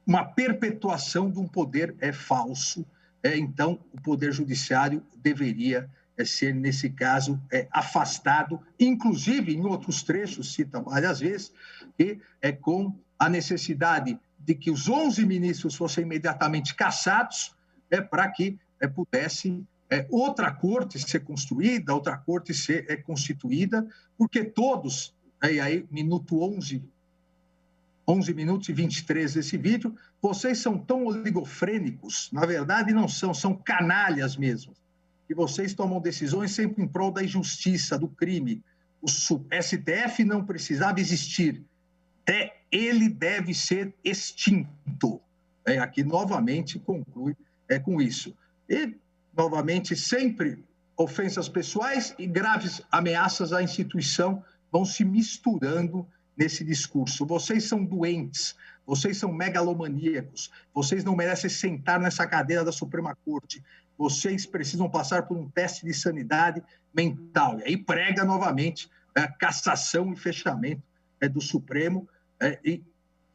uma perpetuação de um poder falso. Então, o Poder Judiciário deveria ser, nesse caso, afastado, inclusive, em outros trechos, cita várias vezes, e com a necessidade de que os 11 ministros fossem imediatamente cassados, para que pudesse outra corte ser construída, outra corte ser constituída, porque todos, aí, minuto 11 minutos e 23 desse vídeo, vocês são tão oligofrênicos, na verdade não são canalhas mesmo, que vocês tomam decisões sempre em prol da injustiça, do crime. O STF não precisava existir, ele deve ser extinto. Aqui, novamente, conclui com isso. E, novamente, sempre ofensas pessoais e graves ameaças à instituição vão se misturando nesse discurso. Vocês são doentes, vocês são megalomaníacos, vocês não merecem sentar nessa cadeira da Suprema Corte, vocês precisam passar por um teste de sanidade mental. E aí prega novamente a cassação e fechamento do Supremo e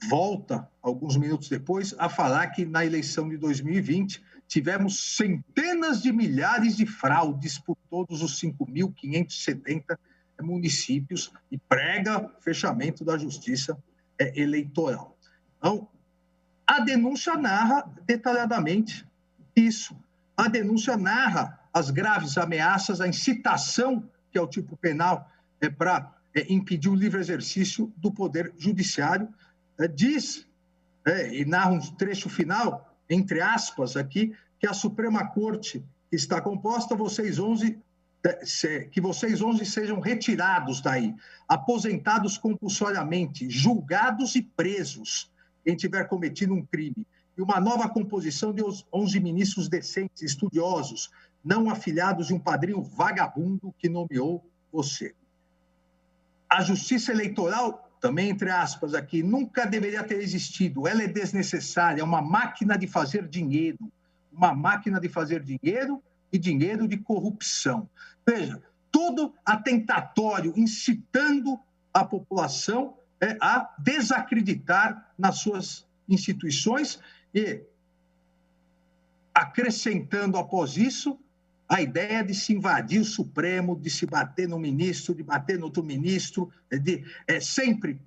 volta, alguns minutos depois, a falar que na eleição de 2020 tivemos centenas de milhares de fraudes por todos os 5.570 municípios e prega fechamento da Justiça Eleitoral. Então, a denúncia narra detalhadamente isso. A denúncia narra as graves ameaças, a incitação, que é o tipo penal, para impedir o livre exercício do Poder Judiciário. Diz, e narra um trecho final, entre aspas aqui, que a Suprema Corte está composta, que vocês 11 sejam retirados daí, aposentados compulsoriamente, julgados e presos, quem tiver cometido um crime, e uma nova composição de 11 ministros decentes, estudiosos, não afilhados de um padrinho vagabundo que nomeou você. A Justiça Eleitoral, também entre aspas aqui, nunca deveria ter existido, ela é desnecessária, é uma máquina de fazer dinheiro, e dinheiro de corrupção. Veja, todo atentatório incitando a população a desacreditar nas suas instituições e acrescentando após isso a ideia de se invadir o Supremo, de se bater no ministro, de bater no outro ministro, sempre,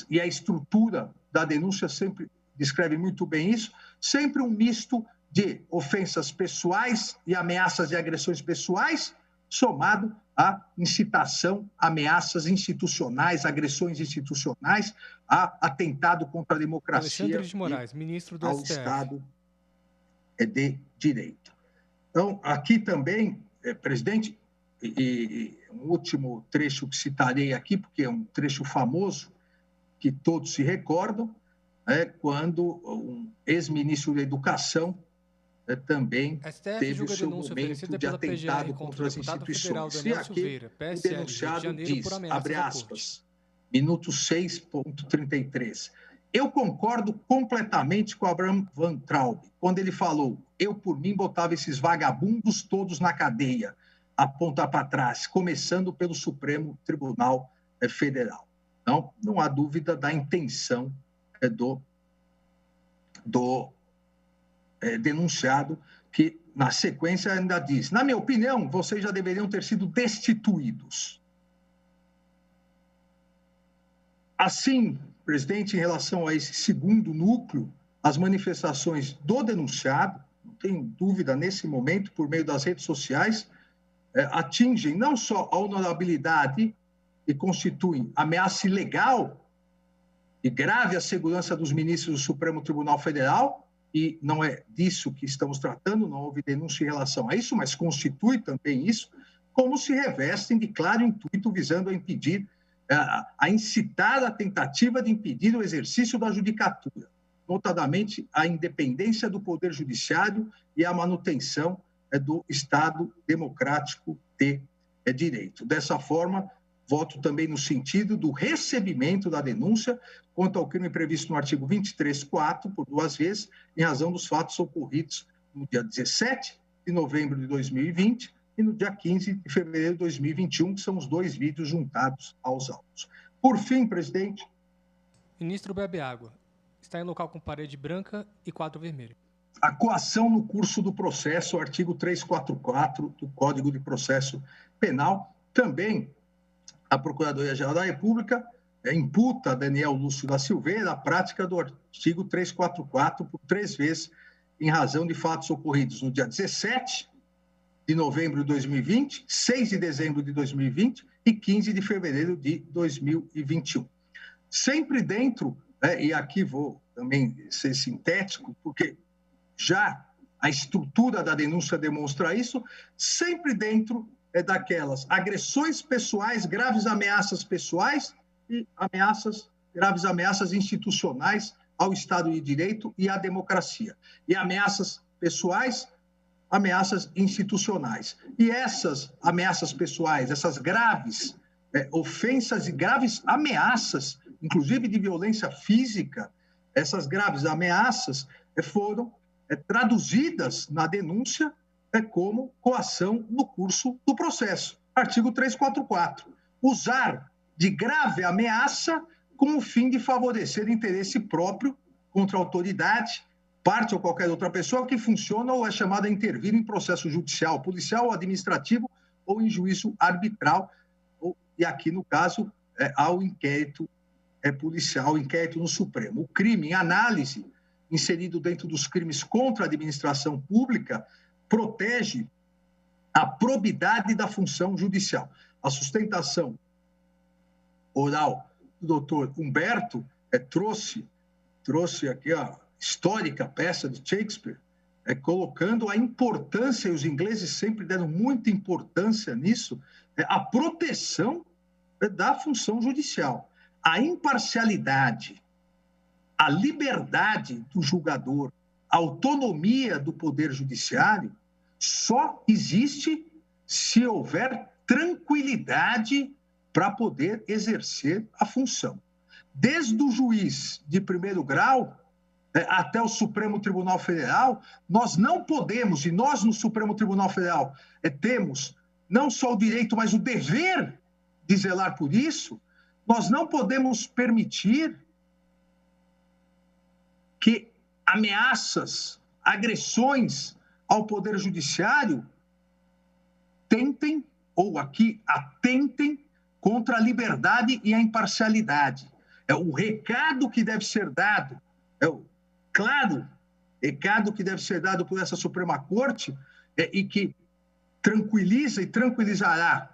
e a estrutura da denúncia sempre descreve muito bem isso, sempre um misto de ofensas pessoais e ameaças e agressões pessoais, somado à incitação, ameaças institucionais, agressões institucionais, a atentado contra a democracia Alexandre de Moraes, ministro do ao STF. Estado de Direito. Então, aqui também, presidente, e um último trecho que citarei aqui, porque é um trecho famoso, que todos se recordam, quando um ex-ministro da Educação também teve o seu momento de atentado contra as instituições. E aqui o denunciado diz, abre aspas, minuto 6.33, eu concordo completamente com Abraham Van Traub, quando ele falou, eu por mim botava esses vagabundos todos na cadeia, aponta para trás, começando pelo Supremo Tribunal Federal. Então, não há dúvida da intenção do denunciado, que, na sequência, ainda diz, na minha opinião, vocês já deveriam ter sido destituídos. Assim, presidente, em relação a esse segundo núcleo, as manifestações do denunciado, não tenho dúvida nesse momento, por meio das redes sociais, atingem não só a honorabilidade e constituem ameaça ilegal e grave à segurança dos ministros do Supremo Tribunal Federal, e não é disso que estamos tratando, não houve denúncia em relação a isso, mas constitui também isso, como se revestem de claro intuito visando a impedir, a incitar a tentativa de impedir o exercício da judicatura, notadamente a independência do Poder Judiciário e a manutenção do Estado democrático de direito. Dessa forma, voto também no sentido do recebimento da denúncia quanto ao crime previsto no artigo 23.4, por 2 vezes, em razão dos fatos ocorridos no dia 17 de novembro de 2020 e no dia 15 de fevereiro de 2021, que são os 2 vídeos juntados aos autos. Por fim, presidente... Ministro bebe água. Está em local com parede branca e quadro vermelho. A coação no curso do processo, artigo 344 do Código de Processo Penal. Também a Procuradoria-Geral da República imputa a Daniel Lúcio da Silveira a prática do artigo 344 por 3 vezes, em razão de fatos ocorridos no dia 17 de novembro de 2020, 6 de dezembro de 2020 e 15 de fevereiro de 2021. Sempre dentro, e aqui vou também ser sintético, porque já a estrutura da denúncia demonstra isso, sempre dentro daquelas agressões pessoais, graves ameaças pessoais e graves ameaças institucionais ao Estado de Direito e à democracia. E ameaças pessoais, ameaças institucionais. E essas ameaças pessoais, essas graves ofensas e graves ameaças, inclusive de violência física, essas graves ameaças foram traduzidas na denúncia como coação no curso do processo. Artigo 344. Usar de grave ameaça com o fim de favorecer interesse próprio contra a autoridade, parte ou qualquer outra pessoa que funciona ou é chamada a intervir em processo judicial, policial ou administrativo ou em juízo arbitral, e aqui, no caso, ao inquérito policial, inquérito no Supremo. O crime em análise, inserido dentro dos crimes contra a administração pública, protege a probidade da função judicial. A sustentação oral do doutor Humberto trouxe aqui a histórica peça de Shakespeare, colocando a importância, e os ingleses sempre deram muita importância nisso, a proteção da função judicial. A imparcialidade, a liberdade do julgador, a autonomia do Poder Judiciário só existe se houver tranquilidade para poder exercer a função. Desde o juiz de primeiro grau até o Supremo Tribunal Federal, nós não podemos, e nós no Supremo Tribunal Federal temos não só o direito, mas o dever de zelar por isso, nós não podemos permitir que ameaças, agressões ao Poder Judiciário tentem, ou aqui atentem, contra a liberdade e a imparcialidade. É o recado que deve ser dado, claro recado que deve ser dado por essa Suprema Corte e que tranquiliza e tranquilizará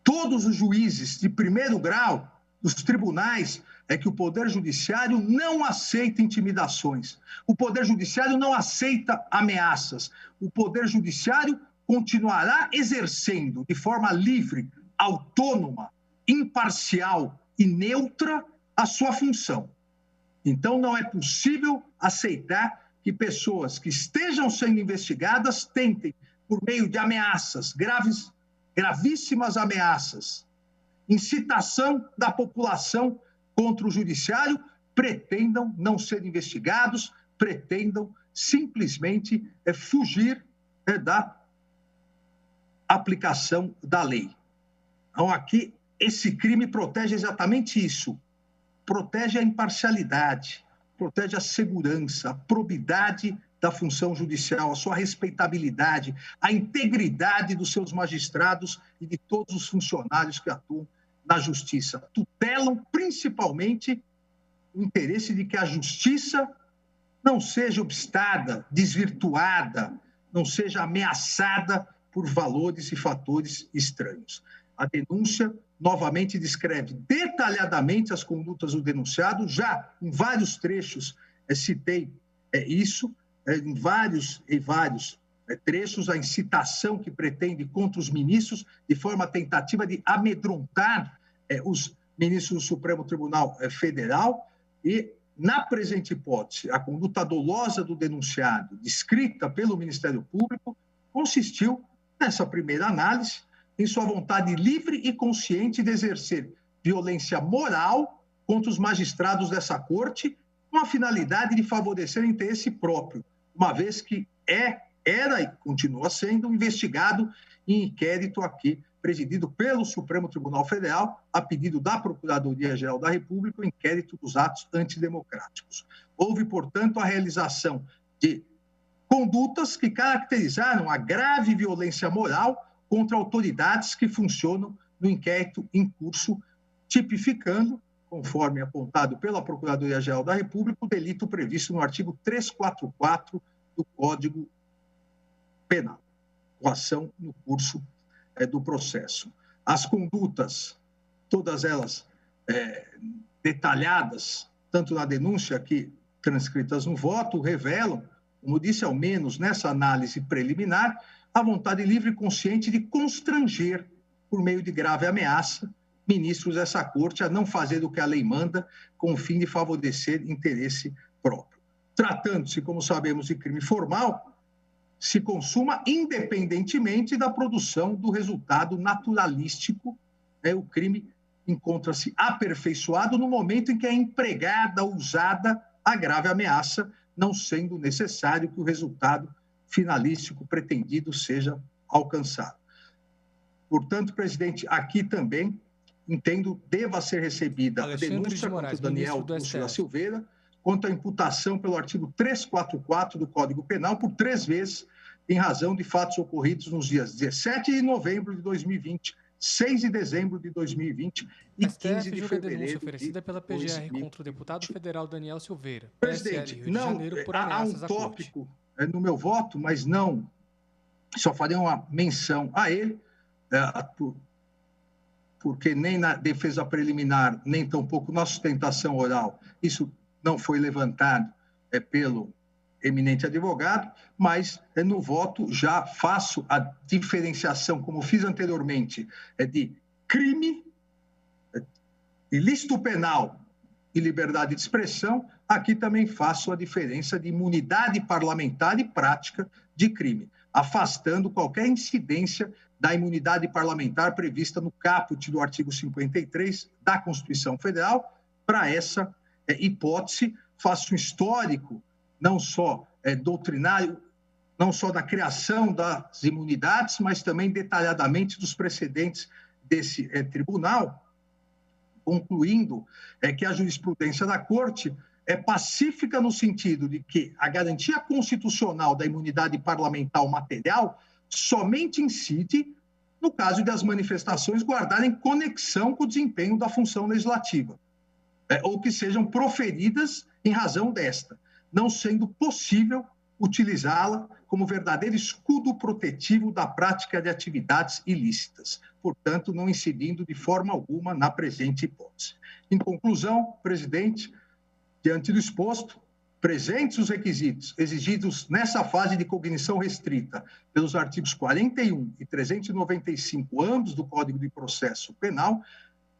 todos os juízes de primeiro grau dos tribunais, é que o Poder Judiciário não aceita intimidações. O Poder Judiciário não aceita ameaças. O Poder Judiciário continuará exercendo de forma livre, autônoma, imparcial e neutra a sua função. Então, não é possível aceitar que pessoas que estejam sendo investigadas tentem, por meio de ameaças, gravíssimas ameaças, incitação da população contra o judiciário, pretendam não ser investigados, pretendam simplesmente fugir da aplicação da lei. Então, aqui, esse crime protege exatamente isso. Protege a imparcialidade, protege a segurança, a probidade da função judicial, a sua respeitabilidade, a integridade dos seus magistrados e de todos os funcionários que atuam na justiça. Tutelam principalmente o interesse de que a justiça não seja obstada, desvirtuada, não seja ameaçada por valores e fatores estranhos. A denúncia, novamente, descreve detalhadamente as condutas do denunciado. Já em vários trechos citei isso, em vários trechos, a incitação que pretende contra os ministros, de forma tentativa de amedrontar os ministros do Supremo Tribunal Federal. E, na presente hipótese, a conduta dolosa do denunciado, descrita pelo Ministério Público, consistiu, nessa primeira análise, em sua vontade livre e consciente de exercer violência moral contra os magistrados dessa corte, com a finalidade de favorecer o interesse próprio, uma vez que era e continua sendo investigado em inquérito aqui, presidido pelo Supremo Tribunal Federal, a pedido da Procuradoria-Geral da República, o inquérito dos atos antidemocráticos. Houve, portanto, a realização de condutas que caracterizaram a grave violência moral contra autoridades que funcionam no inquérito em curso, tipificando, conforme apontado pela Procuradoria-Geral da República, o delito previsto no artigo 344 do Código Penal, coação no curso do processo. As condutas, todas elas detalhadas, tanto na denúncia que transcritas no voto, revelam, como disse, ao menos nessa análise preliminar, a vontade livre e consciente de constranger, por meio de grave ameaça, ministros dessa corte a não fazer o que a lei manda, com o fim de favorecer interesse próprio. Tratando-se, como sabemos, de crime formal, se consuma independentemente da produção do resultado naturalístico. O crime encontra-se aperfeiçoado no momento em que é empregada, usada a grave ameaça, não sendo necessário que o resultado finalístico pretendido seja alcançado. Portanto, presidente, aqui também entendo deva ser recebida a denúncia contra o Daniel Lúcio da Silveira quanto à imputação pelo artigo 344 do Código Penal por 3 vezes, em razão de fatos ocorridos nos dias 17 de novembro de 2020, 6 de dezembro de 2020 e 15 de fevereiro denúncia oferecida pela PGR contra o deputado federal Daniel Silveira, presidente, Rio de Janeiro, por ameaças há um tópico no meu voto, mas não, só farei uma menção a ele, porque nem na defesa preliminar, nem tampouco na sustentação oral, isso não foi levantado pelo eminente advogado, mas no voto já faço a diferenciação, como fiz anteriormente, de crime, ilícito penal e liberdade de expressão. Aqui também faço a diferença de imunidade parlamentar e prática de crime, afastando qualquer incidência da imunidade parlamentar prevista no caput do artigo 53 da Constituição Federal. Para essa hipótese, faço um histórico, não só doutrinário, não só da criação das imunidades, mas também detalhadamente dos precedentes desse tribunal, concluindo que a jurisprudência da Corte é pacífica no sentido de que a garantia constitucional da imunidade parlamentar material somente incide no caso de as manifestações guardarem conexão com o desempenho da função legislativa, ou que sejam proferidas em razão desta, não sendo possível utilizá-la como verdadeiro escudo protetivo da prática de atividades ilícitas, portanto, não incidindo de forma alguma na presente hipótese. Em conclusão, presidente, diante do exposto, presentes os requisitos exigidos nessa fase de cognição restrita pelos artigos 41 e 395, ambos do Código de Processo Penal,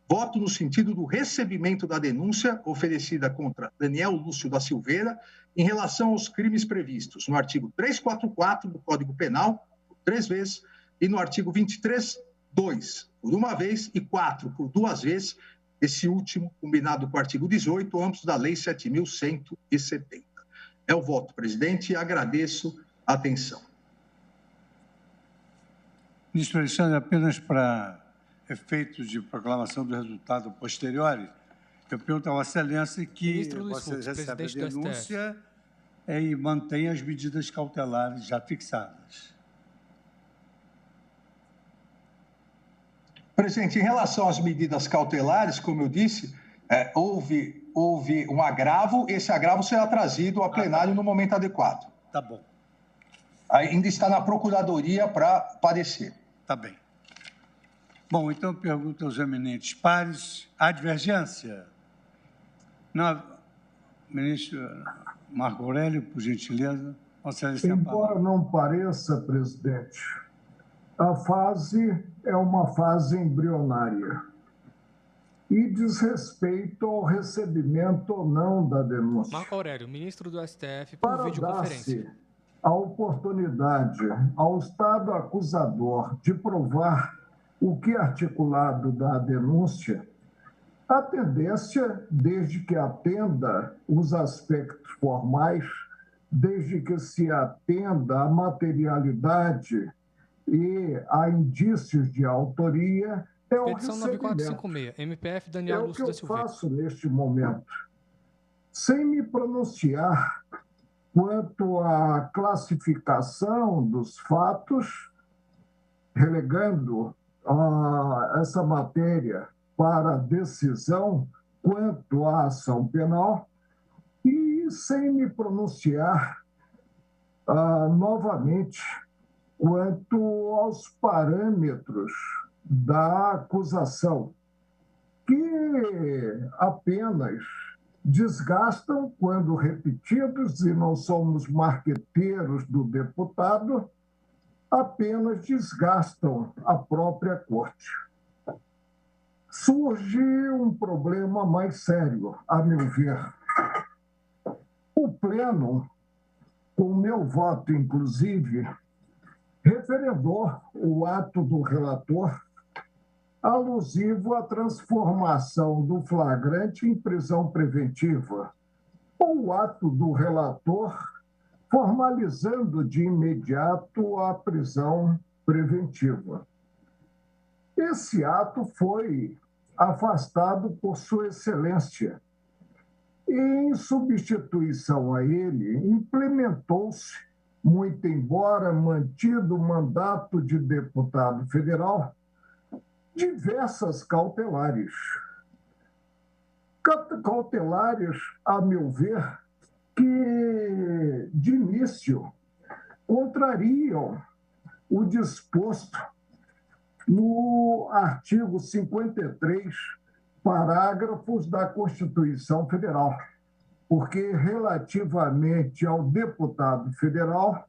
voto no sentido do recebimento da denúncia oferecida contra Daniel Lúcio da Silveira em relação aos crimes previstos no artigo 344 do Código Penal, por 3 vezes, e no artigo 23(2), por 1 vez, e 4, por 2 vezes, esse último combinado com o artigo 18, ambos da Lei 7.170. É o voto, presidente, e agradeço a atenção. Ministro Alexandre, apenas para efeitos de proclamação do resultado posterior, eu pergunto a Vossa Excelência que você recebe a denúncia e mantém as medidas cautelares já fixadas. Presidente, em relação às medidas cautelares, como eu disse, houve um agravo, esse agravo será trazido a plenário no momento adequado. Tá bom. Ainda está na Procuradoria para parecer. Tá bem. Bom, então pergunto aos eminentes pares. Há divergência? Não, ministro Marco Aurélio, por gentileza. Embora não pareça, presidente, a fase é uma fase embrionária e diz respeito ao recebimento ou não da denúncia. Marco Aurélio, ministro do STF, por videoconferência. Para dar-se a oportunidade ao Estado acusador de provar o que é articulado da denúncia, a tendência, desde que atenda os aspectos formais, desde que se atenda à materialidade e a indícios de autoria, é o Petição 9456, MPF Daniel Lúcio da Silveira. É o que eu faço neste momento. Sem me pronunciar quanto à classificação dos fatos, relegando essa matéria para decisão quanto à ação penal, e sem me pronunciar novamente quanto aos parâmetros da acusação, que apenas desgastam quando repetidos, e não somos marqueteiros do deputado, apenas desgastam a própria corte. Surge um problema mais sério, a meu ver. O Pleno, com meu voto, inclusive, referendou o ato do relator alusivo à transformação do flagrante em prisão preventiva, ou o ato do relator formalizando de imediato a prisão preventiva. Esse ato foi afastado por Sua Excelência e, em substituição a ele, implementou-se, muito embora mantido o mandato de deputado federal, diversas cautelares. Cautelares, a meu ver, que, de início, contrariam o disposto no artigo 53, parágrafos da Constituição Federal, porque, relativamente ao deputado federal,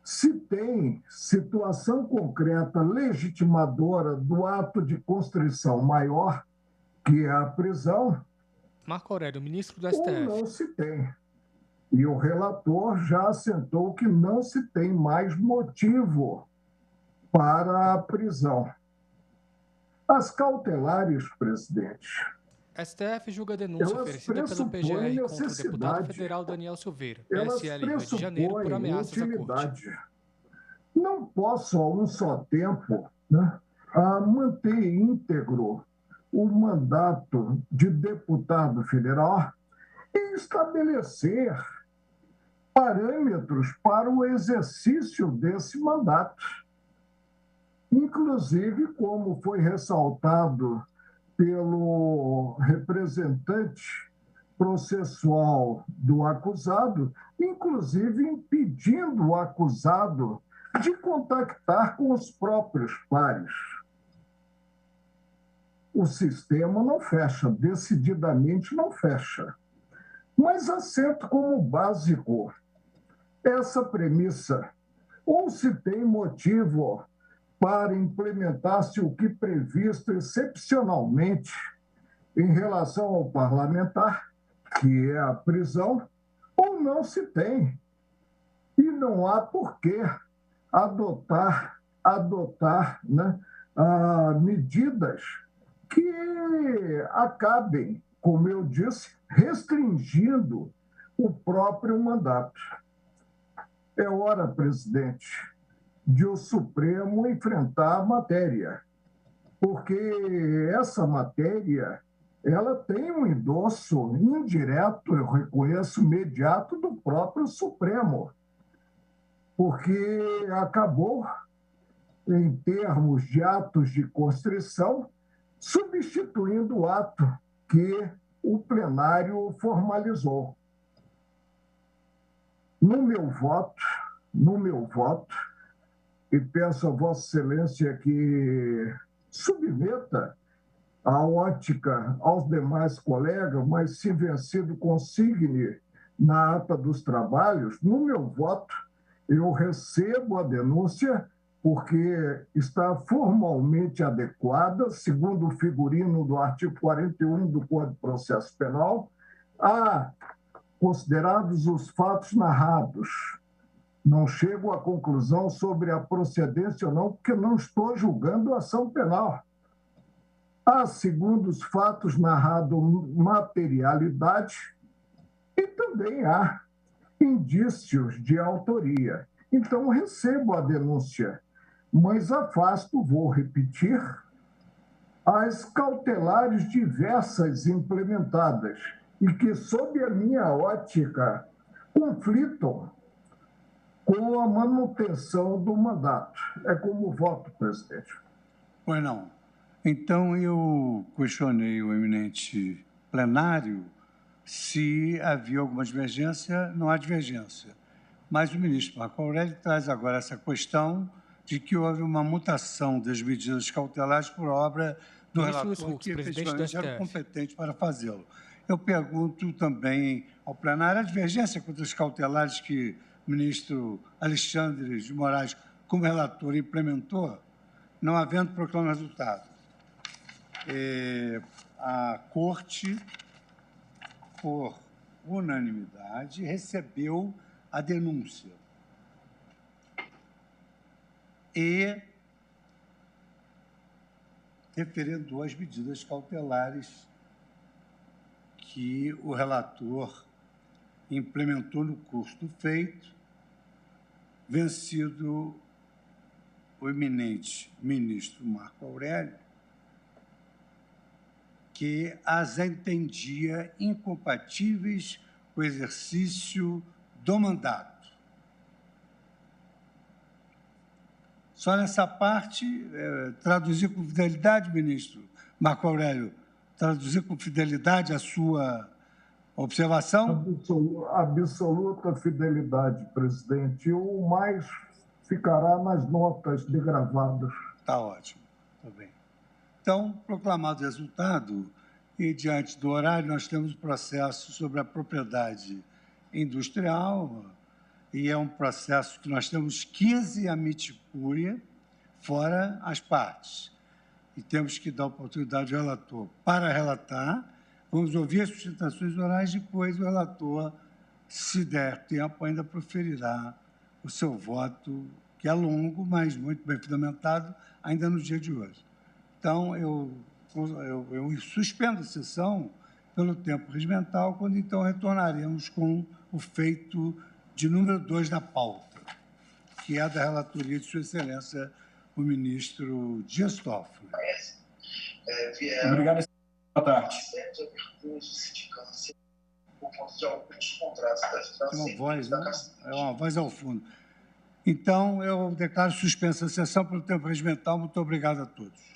se tem situação concreta legitimadora do ato de constrição maior, que é a prisão, Marco Aurélio, ministro do STF. Ou não se tem. E o relator já assentou que não se tem mais motivo para a prisão. As cautelares, presidente. STF julga a denúncia oferecida pela PGR contra o deputado federal Daniel Silveira, PSL Rio de Janeiro, por ameaças à corte. Não posso, a um só tempo, manter íntegro o mandato de deputado federal e estabelecer parâmetros para o exercício desse mandato. Inclusive, como foi ressaltado pelo representante processual do acusado, inclusive impedindo o acusado de contactar com os próprios pares. O sistema não fecha, decididamente não fecha. mas assento como básico essa premissa. Ou se tem motivo para implementar-se o que previsto excepcionalmente em relação ao parlamentar, que é a prisão, ou não se tem. E não há por que adotar medidas que acabem, como eu disse, restringindo o próprio mandato. É hora, presidente, de o Supremo enfrentar a matéria, porque essa matéria ela tem um endosso indireto, eu reconheço, imediato do próprio Supremo, porque acabou, em termos de atos de constrição, substituindo o ato que o plenário formalizou. No meu voto, e peço a Vossa Excelência que submeta a ótica aos demais colegas, mas se vencido consigne na ata dos trabalhos, no meu voto, eu recebo a denúncia porque está formalmente adequada, segundo o figurino do artigo 41 do Código de Processo Penal, a considerados os fatos narrados. Não chego à conclusão sobre a procedência ou não, porque não estou julgando a ação penal. Há, segundo os fatos narrados, materialidade e também há indícios de autoria. Então, recebo a denúncia, mas afasto, vou repetir, as cautelares diversas implementadas e que, sob a minha ótica, conflitam com a manutenção do mandato. É como voto, presidente. Pois não. Então, eu questionei o eminente plenário se havia alguma divergência. Não há divergência. Mas o ministro Marco Aurélio traz agora essa questão de que houve uma mutação das medidas cautelares por obra do relator, que efetivamente era competente para fazê-lo. Eu pergunto também ao plenário a divergência contra os cautelares que o ministro Alexandre de Moraes, como relator, implementou, não havendo proclamado resultado. A Corte, por unanimidade, recebeu a denúncia e referendou as medidas cautelares que o relator implementou no curso do feito, vencido o eminente ministro Marco Aurélio, que as entendia incompatíveis com o exercício do mandato. Só nessa parte, traduzir com fidelidade, ministro Marco Aurélio, traduzir com fidelidade a sua observação? Absoluta fidelidade, presidente. O mais ficará nas notas de gravadas. Está ótimo. Está bem. Então, proclamado o resultado, e diante do horário, nós temos o processo sobre a propriedade industrial, e é um processo que nós temos 15 amici curiae, fora as partes. E temos que dar oportunidade ao relator para relatar. Vamos ouvir as sustentações orais, depois o relator, se der tempo, ainda proferirá o seu voto, que é longo, mas muito bem fundamentado, ainda no dia de hoje. Então, eu suspendo a sessão pelo tempo regimental, quando então retornaremos com o feito de número 2 da pauta, que é da relatoria de Sua Excelência, o ministro Dias Toffoli. Obrigado. Boa tarde. Tem uma voz, né? É uma voz ao fundo. Então, eu declaro suspensa a sessão pelo tempo regimental. Muito obrigado a todos.